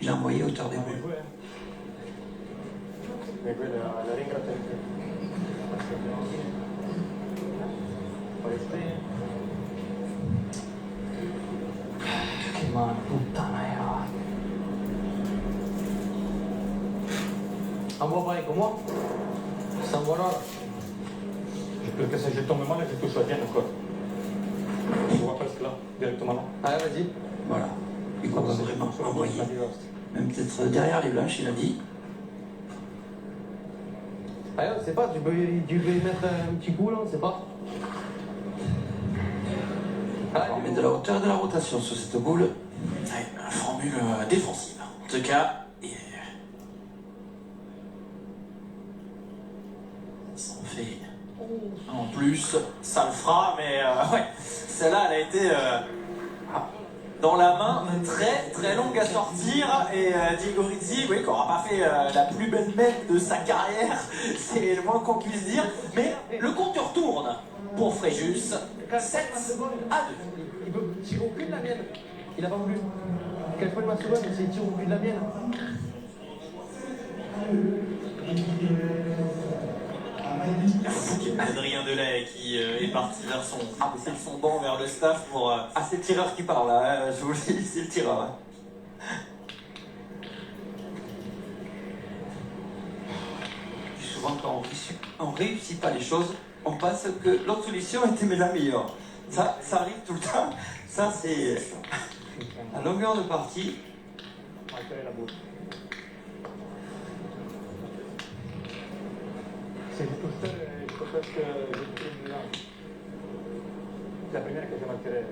Speaker 1: il a envoyé à hauteur des boules.
Speaker 8: Envoie pareil que moi. Ça voilà. Je tombe mal et je touche la tienne encore. Je vois presque là, directement là. Allez, vas-y.
Speaker 1: Voilà. Il va vraiment envoyer. Même peut-être derrière les blanches, il a dit.
Speaker 8: Allez, on sait pas, tu veux y mettre un petit coup là, on sait pas.
Speaker 1: On met de la hauteur et de la rotation sur cette boule.
Speaker 2: Ouais, formule défensive. En tout cas, ça en fait. En plus, ça le fera, mais ouais, celle-là, elle a été dans la main, très très longue à sortir. Et Yegoriti, oui, qui n'aura pas fait la plus belle mène de sa carrière, c'est le moins qu'on puisse dire. Mais le compteur tourne pour Fréjus, 7-2.
Speaker 8: Il tire au cul de la mienne. Il a pas voulu. Quel point de ma seconde, c'est il tire au cul de la mienne.
Speaker 2: Adrien Delay qui est parti vers son banc, vers le staff pour...
Speaker 1: Ah, c'est le tireur qui parle là, je vous le dis, c'est le tireur. Hein. Souvent quand on réussit pas les choses, on pense que l'autre solution était la meilleure. Ça arrive tout le temps. Ça, c'est la longueur de partie.
Speaker 11: C'est presque la première que je marquerai.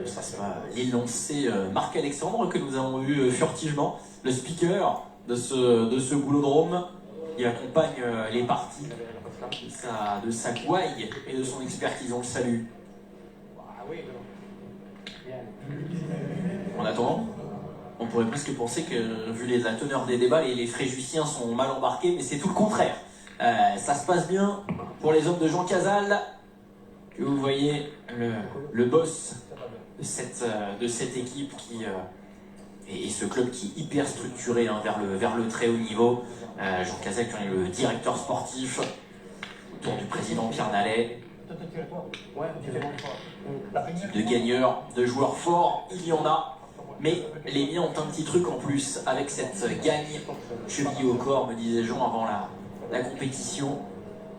Speaker 2: Ça sera l'énoncé Marc-Alexandre que nous avons eu furtivement, le speaker de ce boulodrome. Il accompagne les parties de sa gouaille et de son expertise. On le salue. En attendant, on pourrait presque penser que, vu la teneur des débats, les Fréjussiens sont mal embarqués, mais c'est tout le contraire. Ça se passe bien pour les hommes de Jean Casal, que vous voyez le boss de cette équipe et ce club qui est hyper structuré hein, vers le très haut niveau. Jean Casal qui est le directeur sportif autour du président Pierre Nallet. De gagneurs, de joueurs forts, il y en a. Mais les miens ont un petit truc en plus avec cette gagne chevillée au corps, me disait Jean avant la compétition.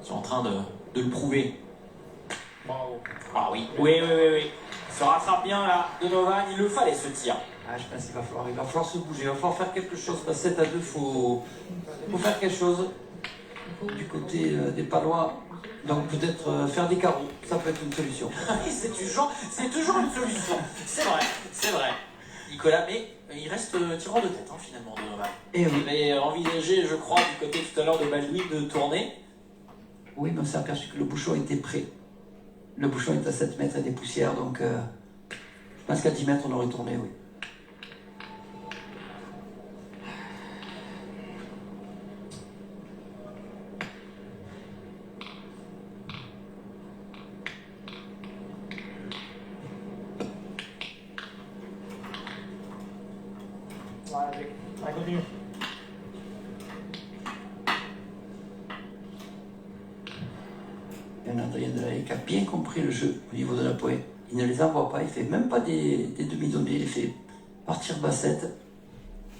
Speaker 2: Ils sont en train de le prouver. Ah oui. Il se rattrape bien là, Donovan, il le fallait ce tir.
Speaker 1: Ah, je pense qu'il va falloir se bouger, il va falloir faire quelque chose. 7 à 2, faut faire quelque chose du côté des Palois. Donc peut-être faire des carreaux, ça peut être une solution.
Speaker 2: c'est toujours une solution. C'est vrai. Nicolas, mais il reste tireur de tête hein, finalement.
Speaker 1: Et oui.
Speaker 2: Il avait envisagé, je crois, du côté tout à l'heure de Baldwin de tourner.
Speaker 1: Oui, mais on s'est aperçu que le bouchon était prêt. Le bouchon est à 7 mètres et des poussières, donc je pense qu'à 10 mètres on aurait tourné, oui.
Speaker 11: Allez, continue.
Speaker 1: Il y a un Adrien Delahaye qui a bien compris le jeu au niveau de la poée. Il ne les envoie pas, il fait même pas des demi-données, il les fait partir bassette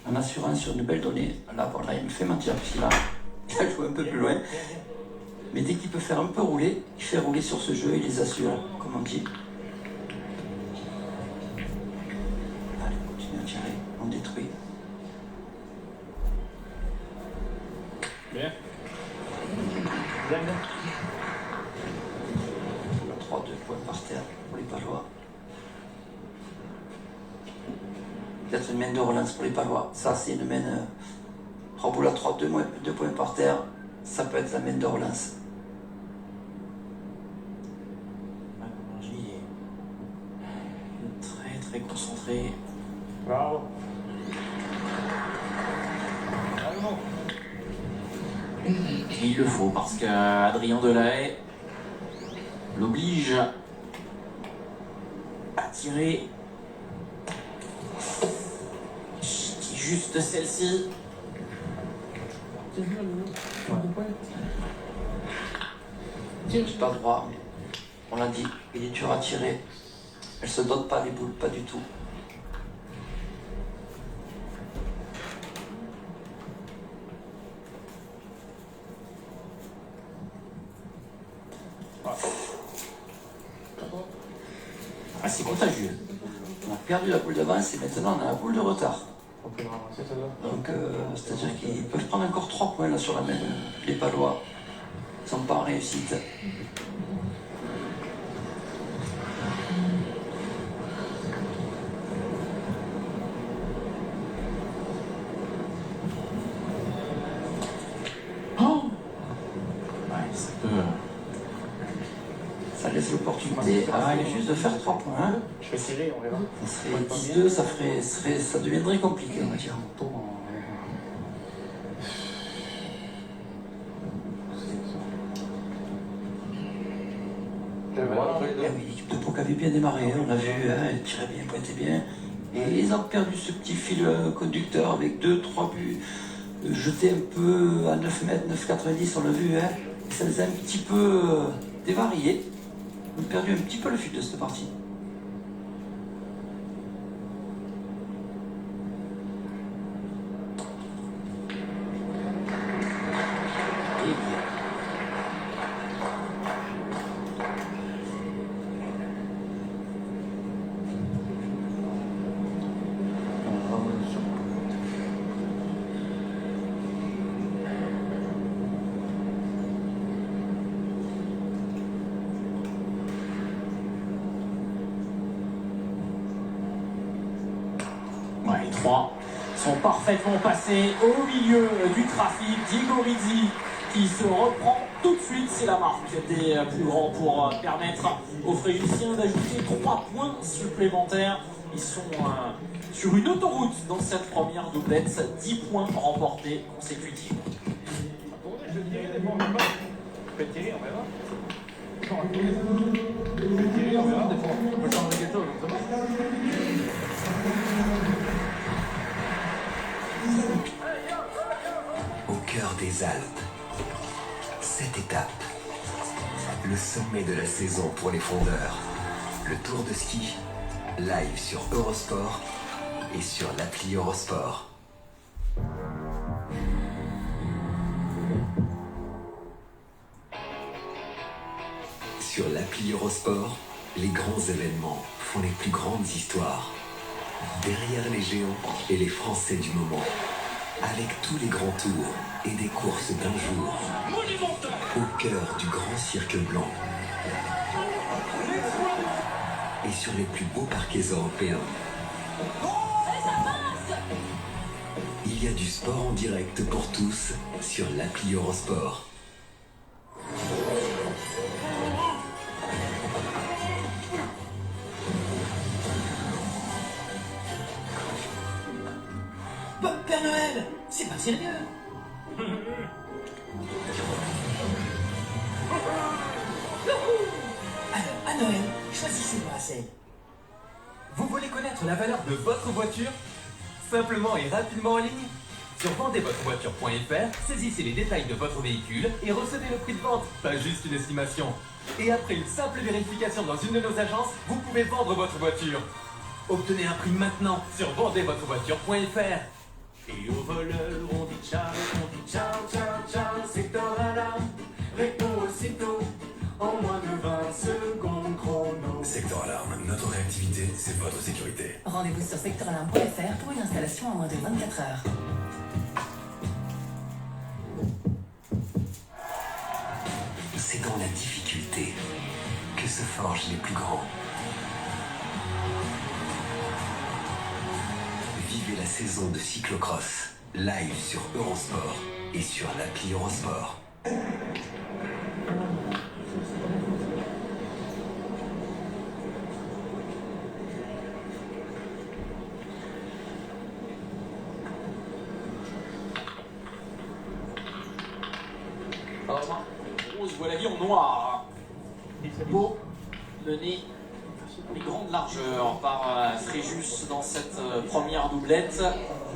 Speaker 1: en assurant sur une belle donnée. Là, il me fait mentir parce qu'il a joué un peu plus loin. Mais dès qu'il peut faire un peu rouler, il fait rouler sur ce jeu, il les assure, comme on dit. Allez, on continue à tirer, on détruit.
Speaker 11: Bien.
Speaker 1: 3-2 points par terre pour les Palois. Peut-être une main de relance pour les Palois. Ça, c'est une main. Ramboula 3-2, 2 points par terre. Ça peut être la main de relance.
Speaker 2: Margie est très très concentré.
Speaker 11: Bravo.
Speaker 2: Et il le faut parce qu'Adrien Delahaye l'oblige à tirer juste celle-ci.
Speaker 1: C'est pas droit, mais on l'a dit, il est dur à tirer. Elle se donne pas les boules, pas du tout.
Speaker 2: Ah, c'est contagieux.
Speaker 1: On a perdu la boule d'avance et maintenant on a la boule de retard.
Speaker 11: On peut le ramasser, ça doit.
Speaker 1: Donc, c'est-à-dire qu'ils peuvent prendre encore 3 points là sur la main. Les Palois ne sont pas en réussite.
Speaker 2: Ouais, ça peut.
Speaker 1: Ça laisse l'opportunité à juste de faire 3 points. Hein.
Speaker 11: Je vais tirer, on verra.
Speaker 1: Ça serait 10-2, ça deviendrait compliqué, on va dire. Eh oui, l'équipe de Pau avait bien démarré, on l'a vu, hein, elle tirait bien, pointait bien. Et ils ont perdu ce petit fil conducteur avec 2-3 buts jetés un peu à 9 mètres, 9,90, on l'a vu. Hein. Et ça les a un petit peu dévariés. Ils ont perdu un petit peu le fil de cette partie.
Speaker 2: 3 sont parfaitement passés au milieu du trafic. Diego Rizzi qui se reprend tout de suite. C'est la marque des plus grands pour permettre aux Fréjussiens d'ajouter 3 points supplémentaires. Ils sont sur une autoroute dans cette première doublette. 10 points remportés consécutifs.
Speaker 11: Je dirais des bons moments. Je peux tirer, on verra. Je peux tirer, on verra. Des fois, on peut changer quelque chose, donc ça va.
Speaker 4: Au cœur des Alpes, cette étape, le sommet de la saison pour les fondeurs, le Tour de ski, live sur Eurosport et sur l'appli Eurosport. Sur l'appli Eurosport, les grands événements font les plus grandes histoires. Derrière les géants et les Français du moment. Avec tous les grands tours et des courses d'un jour. Au cœur du grand cirque blanc. Et sur les plus beaux parquets européens. Il y a du sport en direct pour tous sur l'appli Eurosport.
Speaker 12: Père Noël, c'est pas sérieux. Alors, à Noël, choisissez-moi la scène.
Speaker 13: Vous voulez connaître la valeur de votre voiture? Simplement et rapidement en ligne. Sur vendezvotrevoiture.fr, saisissez les détails de votre véhicule et recevez le prix de vente, pas juste une estimation. Et après une simple vérification dans une de nos agences, vous pouvez vendre votre voiture. Obtenez un prix maintenant sur vendezvotrevoiture.fr.
Speaker 14: Et aux voleurs, on dit ciao, ciao, secteur alarme, réponds aussitôt, en moins de 20 secondes chrono.
Speaker 5: Secteur Alarme, notre réactivité, c'est votre sécurité.
Speaker 6: Rendez-vous sur secteuralarme.fr pour une installation en moins de 24 heures.
Speaker 4: C'est dans la difficulté que se forgent les plus grands. Vivez la saison de cyclocross, live sur Eurosport et sur l'appli Eurosport.
Speaker 2: Rose voit la vie en noir. Beau, le nez, les grandes largeurs par Fréjus dans cette première doublette.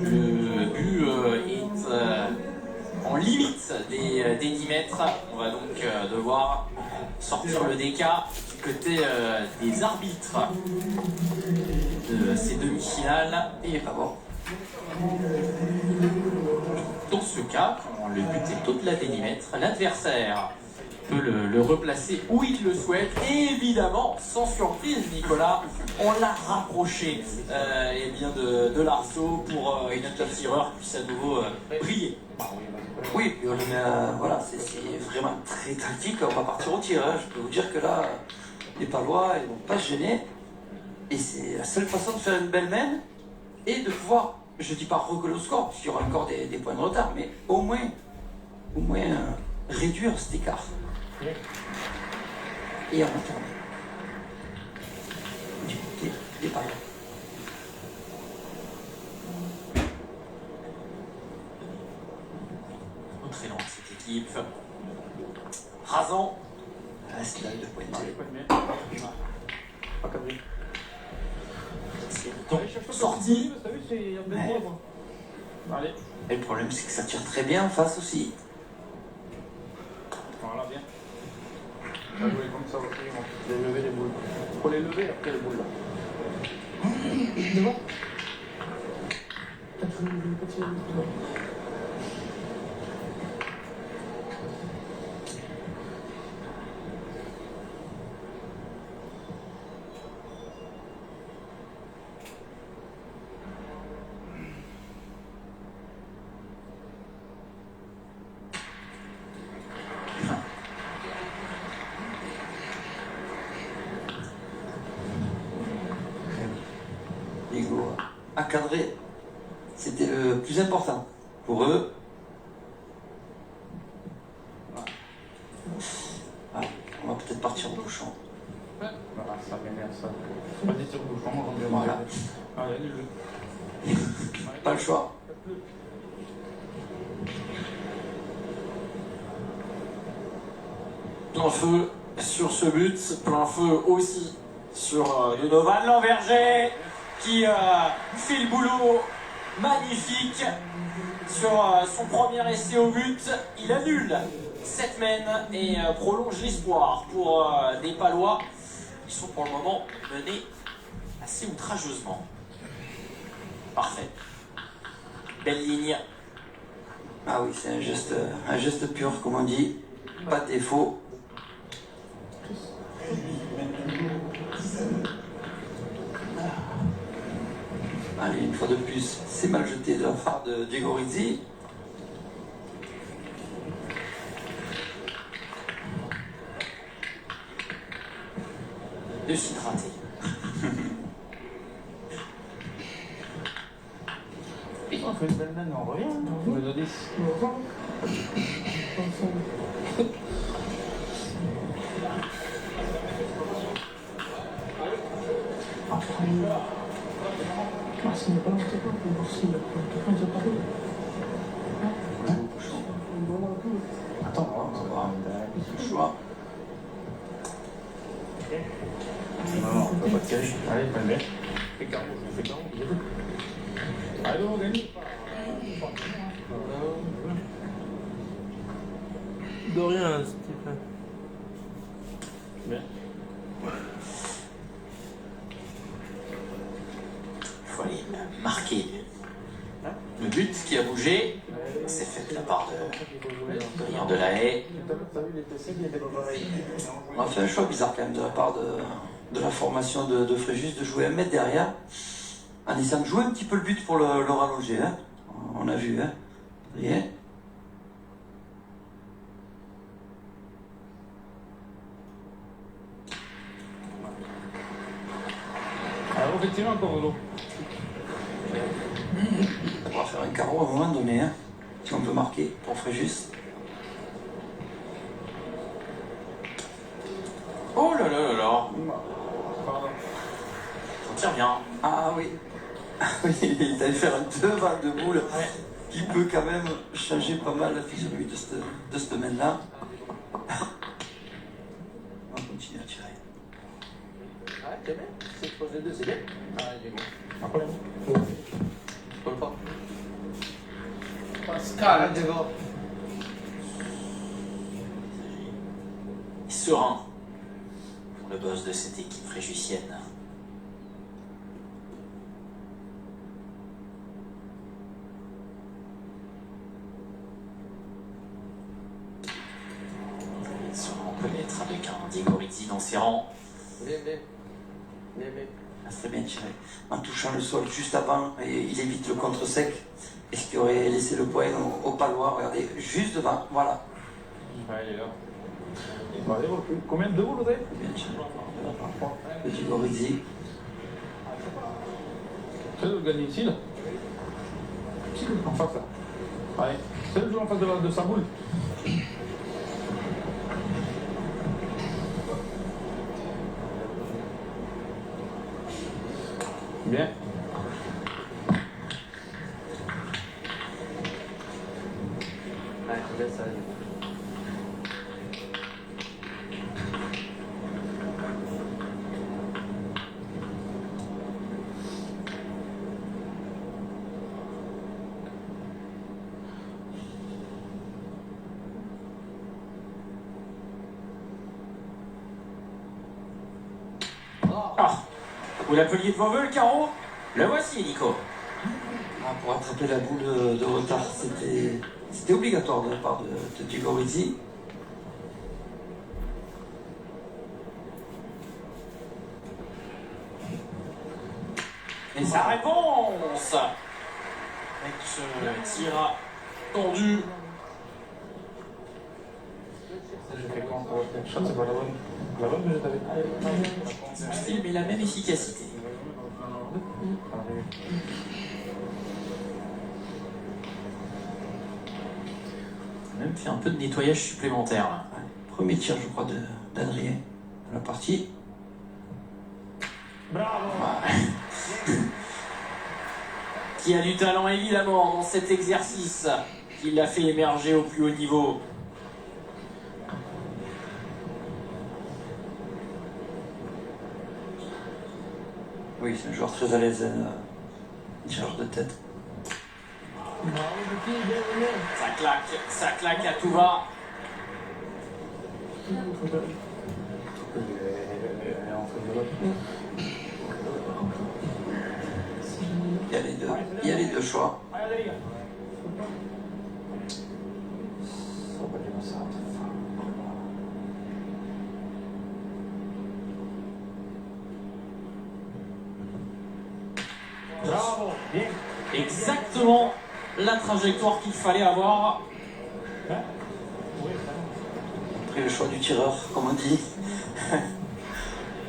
Speaker 2: Le but est en limite des 10 mètres. On va donc devoir sortir le DK du côté des arbitres de ces demi-finales. Et pas bon. Dans ce cas, quand le but est au-delà des 10 mètres, l'adversaire peut le replacer où il le souhaite. Et évidemment, sans surprise, Nicolas, on l'a rapproché eh bien de l'arceau pour une top tireur puisse à nouveau briller.
Speaker 1: Oui, puis on le met voilà, c'est vraiment très tactique. On va partir au tir. Hein. Je peux vous dire que là, les Palois, ils vont pas se gêner. Et c'est la seule façon de faire une belle main et de pouvoir, je dis pas recoller au score, parce qu'il y aura encore des points de retard, mais au moins réduire cet écart. Et en retourner. Du côté des Palois.
Speaker 2: Très lent cette équipe. Rasant.
Speaker 1: Reste là le point de vue.
Speaker 11: Pas comme lui.
Speaker 2: Sorti.
Speaker 11: Allez.
Speaker 1: Et le problème, c'est que ça tire très bien en face aussi.
Speaker 11: Voilà, bien. On va jouer comme ça aussi. On va lever les boules. Faut les lever après les boules là. Devant.
Speaker 1: Hugo a cadré C'était le plus important pour eux. Voilà. On va peut-être partir au bouchon.
Speaker 11: Voilà, ça m'énerve ça. Vas-y sur le bouchon, on rentre bien.
Speaker 1: Voilà.
Speaker 11: Allez, allez,
Speaker 1: Pas le choix.
Speaker 2: Plein feu sur ce but, plein feu aussi sur Donovan Lanverger qui fait le boulot magnifique sur son premier essai au but. Il annule cette mène et prolonge l'espoir pour les Palois qui sont pour le moment menés assez outrageusement. Parfait. Belle ligne.
Speaker 1: Ah oui, c'est un geste pur, comme on dit. Pas de défaut. Allez, une fois de plus, c'est mal jeté de la part de Diego Rizzi.
Speaker 2: De s'y raté.
Speaker 11: On fait une belle main, on revient. On met de 10.
Speaker 1: Attends, on va voir. Le choix.
Speaker 11: Non, on peut pas tirer. Allez, pas bien. Fais carreau, fais carreau. Allez, on gagne.
Speaker 9: De rien, Stéphane.
Speaker 11: Bien.
Speaker 2: Il faut aller marquer le but qui a bougé. C'est fait de la part de Brian Delahaye.
Speaker 1: On a fait un choix bizarre quand même de la part de la formation de Fréjus de jouer 1 mètre derrière en essayant de jouer un petit peu le but pour le rallonger. Hein. On a vu, hein. Vous voyez ?
Speaker 11: Alors, on fait tirer encore l'eau.
Speaker 1: On va faire un carreau à un moment donné, hein, si on peut marquer pour Fréjus.
Speaker 2: Oh là là là là. On tire bien.
Speaker 1: Ah oui. Oui, il allait faire un devant de boule qui peut quand même changer pas mal la physionomie de cette main-là. On va continuer à tirer.
Speaker 3: Ah, c'est bien. C'est proche des deux, c'est bien. Ah, il est bon.
Speaker 11: Pas de problème.
Speaker 3: Je peux pas.
Speaker 11: Pascal,
Speaker 3: devant.
Speaker 2: Serein pour le boss de cette équipe fréjussienne. Serein peut-être avec un Diego Rizzi dans ses rangs.
Speaker 3: Bien, bien. Bien, bien.
Speaker 1: Ah, c'est bien tiré. En touchant le sol juste avant, et il évite le contre-sec. Et ce qui aurait laissé le point au Palois. Regardez, juste devant. Voilà.
Speaker 11: Ouais, il est là. Bon, allez, combien de boules vous avez ?
Speaker 1: Bien tiré. Petit Gorizzi.
Speaker 11: C'est le gagner ici, là. En face, là. Allez, c'est le joueur en face de sa boule. Bien.
Speaker 3: Ouais, je laisse ça.
Speaker 2: Ah, vous l'appeliez devant vous le carreau? Le voici, Nico.
Speaker 1: Ah, pour attraper la boule de retard, c'était obligatoire de la part de Diego Rizzi.
Speaker 2: Et sa réponse avec ce tir tendu.
Speaker 11: J'ai fait quoi encore ? Je c'est pas la bonne. La bonne que je t'avais.
Speaker 2: Son style, mais la même efficacité. même fait un peu de nettoyage supplémentaire. Là.
Speaker 1: Premier tir, je crois, d'Adrien de la partie.
Speaker 14: Bravo.
Speaker 2: Qui a du talent évidemment dans cet exercice, qui l'a fait émerger au plus haut niveau.
Speaker 1: Oui, c'est un joueur très à l'aise, tireur de tête.
Speaker 2: Ça claque à tout va.
Speaker 1: Il y a les deux choix.
Speaker 14: Bravo. Bien.
Speaker 2: Exactement la trajectoire qu'il fallait avoir.
Speaker 1: Après le choix du tireur, comme on dit.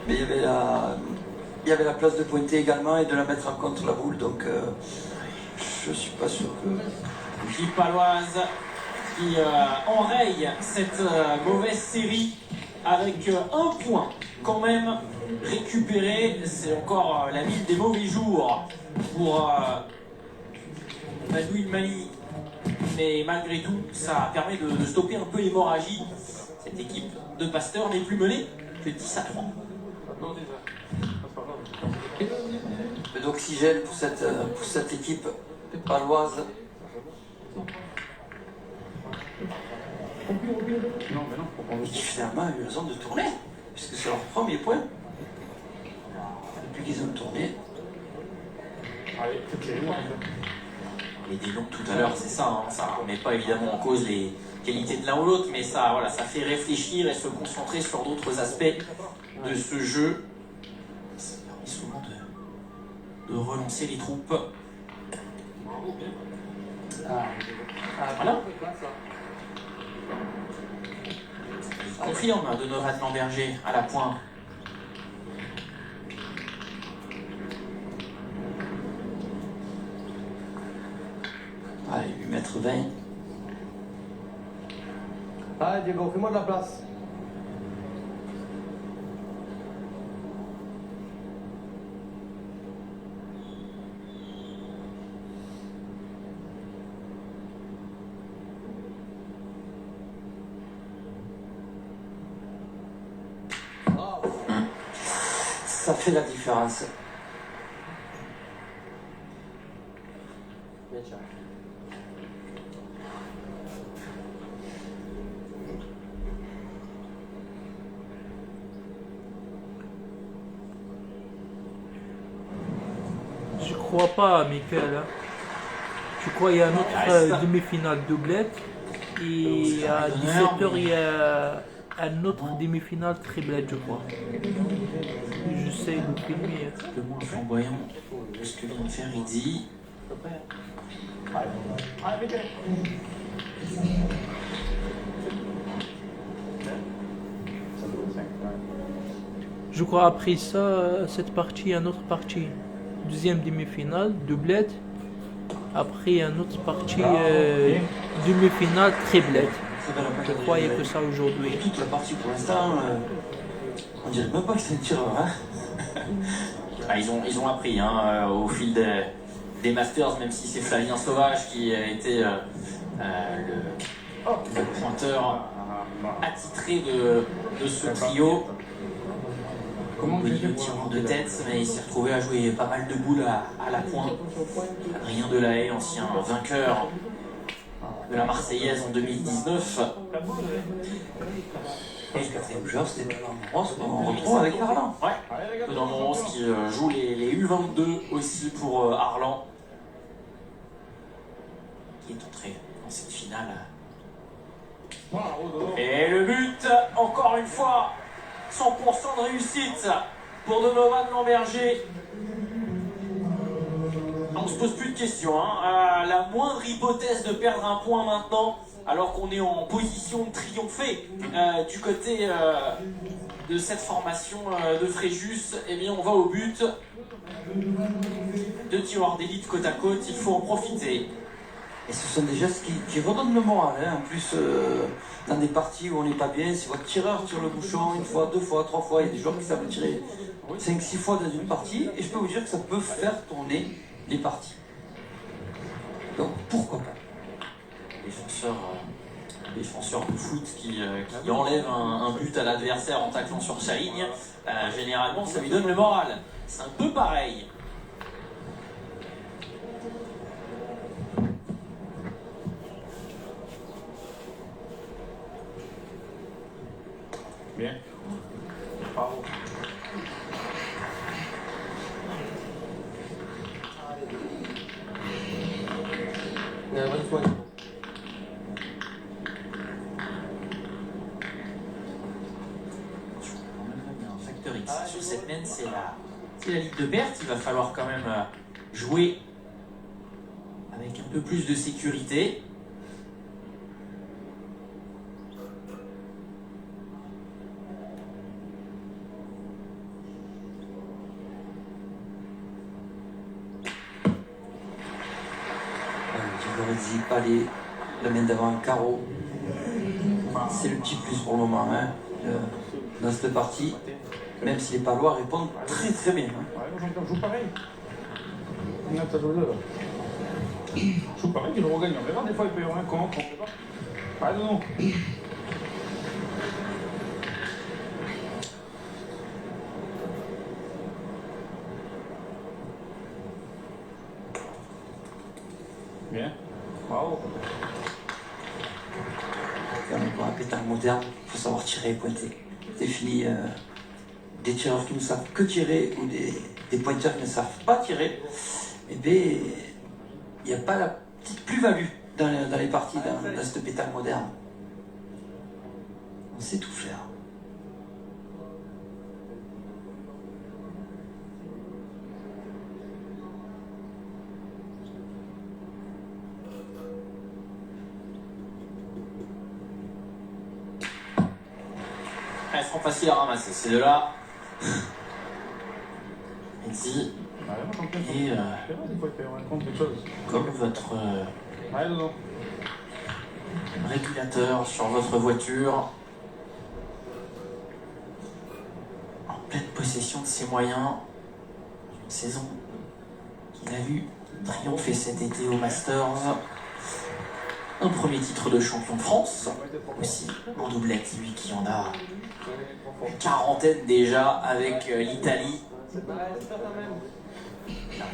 Speaker 1: Mais il y avait la place de pointer également et de la mettre en contre la boule, donc je suis pas sûr que...
Speaker 2: L'équipe paloise qui enraye cette mauvaise série avec un point quand même récupéré. C'est encore la ville des mauvais jours pour Badouil Mali. Mais malgré tout, ça permet de stopper un peu l'hémorragie. Cette équipe de Pasteur n'est plus menée que 10-3.
Speaker 1: Un peu d'oxygène pour cette équipe paloise. Qui finalement a eu raison de tourner, puisque c'est leur premier point. Depuis qu'ils ont tourné.
Speaker 2: Les délons tout à l'heure, c'est ça, hein. Ça ne remet pas évidemment en cause les qualités de l'un ou l'autre, mais ça, voilà, ça fait réfléchir et se concentrer sur d'autres aspects de ce jeu. Ça permet souvent de relancer les troupes. Voilà. Je confirme de Novan Lamberger à la pointe.
Speaker 1: Allez, 8,20 m.
Speaker 8: Allez, Diego, fais-moi de la place.
Speaker 1: Ça fait la différence.
Speaker 9: Je crois pas, Michael. Hein. Je crois qu'il y a une autre demi-finale doublette. Et à 17h, il y a un autre demi-finale triplette, je crois. Je sais le filmer.
Speaker 2: Le moins flamboyant de ce que vient de faire Rizzi.
Speaker 9: Je crois après ça, cette partie, une autre partie. Deuxième demi-finale, doublette. Après, une autre partie, demi-finale, triplette. Je croyais que ça aujourd'hui.
Speaker 1: Toute la partie pour l'instant, on dirait même pas que c'est un tireur. Hein.
Speaker 2: Ah, ils ont appris hein, au fil des Masters, même si c'est Flavien Sauvage qui a été le pointeur attitré de ce trio. Le tireur de tête, mais il s'est retrouvé à jouer pas mal de boules à la pointe. Adrien Delahaye, ancien vainqueur de la Marseillaise en 2019.
Speaker 1: Et le quatrième joueur, c'était Pedro on retrouve avec Arlan.
Speaker 2: Ouais, Pedro Moros qui joue les U22 aussi pour Arlan. Qui est entré dans cette finale. Et le but, encore une fois, 100% de réussite pour Donovan Lamberger. On se pose plus de questions. Hein. La moindre hypothèse de perdre un point maintenant, alors qu'on est en position de triompher du côté de cette formation de Fréjus, eh bien on va au but. Deux tireurs d'élite côte à côte, il faut en profiter.
Speaker 1: Et ce sont des gestes qui redonnent le moral. Hein. En plus, dans des parties où on n'est pas bien, si votre tireur tire le bouchon une fois, deux fois, trois fois, il y a des joueurs qui savent le tirer 5-6 fois dans une partie, et je peux vous dire que ça peut faire tourner les parties. Donc pourquoi pas.
Speaker 2: Défenseur de foot qui enlève un but à l'adversaire en taclant sur sa ligne, généralement ça lui donne le moral. C'est un peu pareil.
Speaker 11: Bien. Bravo.
Speaker 2: Un facteur X sur cette main, c'est la ligne de perte. Il va falloir quand même jouer avec un peu plus de sécurité.
Speaker 1: Gigorizzi, palais, la main d'avant, un carreau. C'est le petit plus pour le moment. Hein. Dans cette partie, même si les Palois répondent très très bien. Hein.
Speaker 11: Ouais, on joue pareil. On a joué là. On joue pareil, il le regagne. On verra, des fois il peut y avoir un contre, on ne sait pas. Ah non. Bien. Bravo.
Speaker 1: Pour un pétard moderne, il faut savoir tirer et pointer. C'est fini des tireurs qui ne savent que tirer ou des pointeurs qui ne savent pas tirer. Et bien, il n'y a pas la petite plus-value dans les parties dans ce pétard moderne. On sait tout faire.
Speaker 2: Elles seront faciles à ramasser, ces deux-là. Ici. Et comme votre régulateur sur votre voiture, en pleine possession de ses moyens, une saison qu'il a vu triompher cet été au Masters. Un premier titre de champion de France, aussi en doublette, lui qui en a une quarantaine déjà avec l'Italie.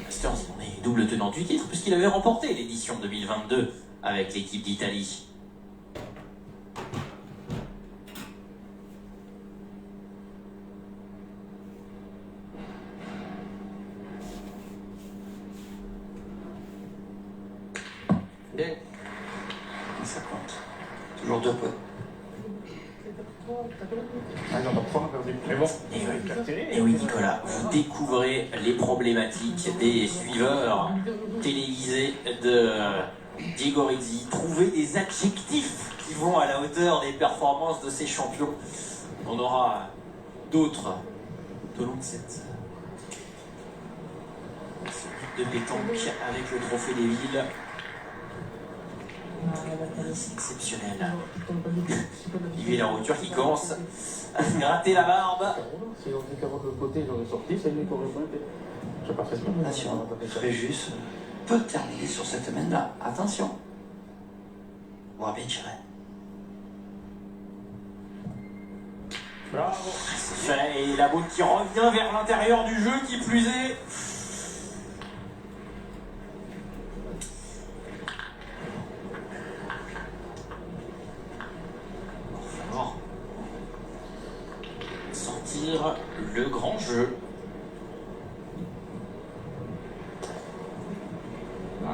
Speaker 2: Masters, il est double tenant du titre puisqu'il avait remporté l'édition 2022 avec l'équipe d'Italie.
Speaker 1: Bien. Ça compte. Toujours 2 points.
Speaker 2: Et oui, Nicolas, vous découvrez les problématiques des suiveurs télévisés de Gigorizzi. Trouvez des adjectifs qui vont à la hauteur des performances de ces champions. On aura d'autres tout au long de cette de pétanque avec le trophée des villes. C'est exceptionnel. Il y a la voiture qui commence à se gratter la barbe.
Speaker 11: Si on dit carotte de l'autre côté, j'aurais sorti, c'est lui qui aurait pointé. Je pas fait ça.
Speaker 1: Attention, Fréjus peut terminer sur cette main-là. Attention. On va bien tirer.
Speaker 11: Bravo.
Speaker 2: C'est fait, et la boule qui revient vers l'intérieur du jeu, qui plus est. Sortir le grand jeu.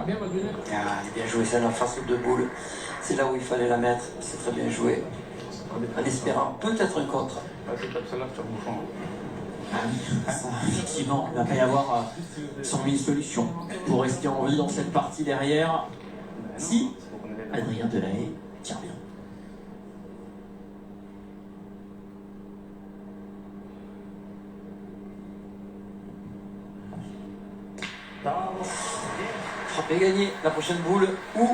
Speaker 1: Bien joué, c'est la face de boule. C'est là où il fallait la mettre. C'est très bien joué. En espérant peut-être un contre.
Speaker 2: Ah oui, ça, effectivement, il va pas y avoir 100 000 solutions pour rester en vie dans cette partie derrière. Si Adrien Delahaye tient bien.
Speaker 1: Frappé, gagné. La prochaine boule, où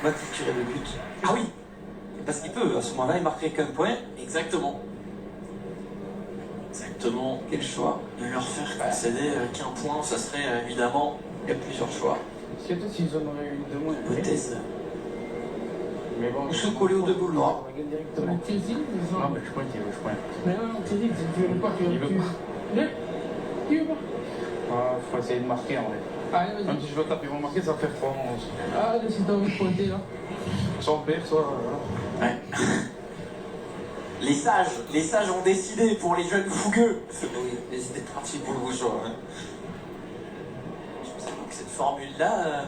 Speaker 1: va-t-il tirer le but?
Speaker 2: Ah oui,
Speaker 1: Parce qu'il peut, à ce moment-là, il marquerait qu'un point.
Speaker 2: exactement. Exactement.
Speaker 1: Quel choix?
Speaker 2: De leur faire concéder qu'un point, ça serait évidemment
Speaker 1: Il y a plusieurs choix.
Speaker 11: C'est peut-être s'ils en auraient eu deux moins.
Speaker 2: hypothèse.
Speaker 11: Mais bon.
Speaker 1: Ou se coller aux deux boules noires.
Speaker 11: On gagne directement.
Speaker 8: Non,
Speaker 11: Non, mais je pointe, je pointe.
Speaker 8: mais non, Thierry, tu veux pas, tu veux
Speaker 11: Il veut pas.
Speaker 8: Tu veux pas.
Speaker 11: Ah, faut essayer de marquer en fait.
Speaker 8: Allez,
Speaker 11: Même
Speaker 8: vas-y.
Speaker 11: si je veux taper, ils vont marquer, ça va faire 3-11.
Speaker 8: Allez, si t'as envie de pointer là.
Speaker 11: Soit on perd, soit. Voilà.
Speaker 2: Ouais. Les sages ont décidé pour les jeunes fougueux.
Speaker 1: Oui, mais c'était parti pour le bourgeois. Hein.
Speaker 2: Je savais que cette formule-là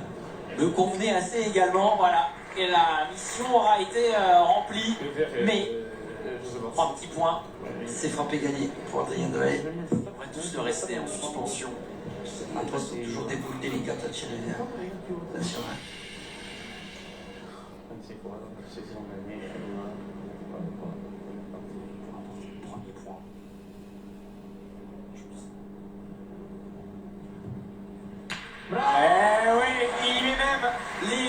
Speaker 2: me convenait assez également, voilà. Et la mission aura été remplie. Mais,
Speaker 11: Je sais pas.
Speaker 2: 3 petits points.
Speaker 1: C'est frappé, gagné pour Adrien Delay.
Speaker 2: On pourrait tous le rester en suspension.
Speaker 1: Après, c'est toujours des boules délicates à tirer. Attention. Hein.
Speaker 11: C'est quoi, c'est si on gagne.
Speaker 2: Premier point. Eh oui, il met même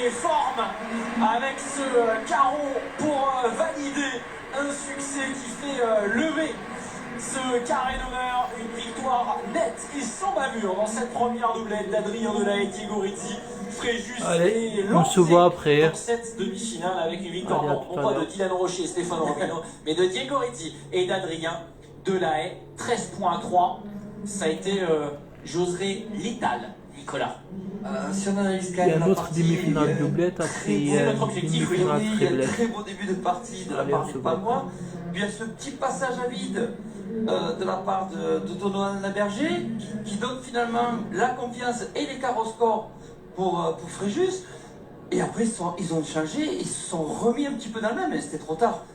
Speaker 2: les formes avec ce carreau pour valider un succès qui fait lever ce carré d'honneur, une victoire nette et sans bavure dans cette première doublette d'Adrien Delay et Diego Rizzi. Fréjus
Speaker 9: Allez,
Speaker 2: est
Speaker 9: on se voit
Speaker 2: lancé
Speaker 9: après.
Speaker 2: dans cette demi-finale avec une victoire
Speaker 9: Allez, à
Speaker 2: non
Speaker 9: tout à
Speaker 2: pas de
Speaker 9: l'heure.
Speaker 2: Dylan Rocher et Stéphane Romino, mais de Diego Rizzi et d'Adrien Delay. 13.3, ça a été, j'oserais, létal, Nicolas.
Speaker 1: Si on analyse quand
Speaker 9: Il y a
Speaker 1: même
Speaker 9: un
Speaker 1: la
Speaker 9: autre
Speaker 1: partie,
Speaker 9: demi-finale doublette, après il y
Speaker 2: C'est
Speaker 9: a
Speaker 2: notre
Speaker 9: une
Speaker 2: objectif, oui,
Speaker 9: demi-finale
Speaker 1: il y a un
Speaker 9: triplette.
Speaker 1: très beau début de partie de la
Speaker 9: Allez,
Speaker 1: part
Speaker 9: on
Speaker 1: du
Speaker 9: se voit.
Speaker 1: Panois. Puis il y a ce petit passage à vide de la part de Donovan Laberger qui donne finalement la confiance et l'écart au score pour Fréjus. Et après, ils ont changé, ils se sont remis un petit peu dans le même, mais c'était trop tard.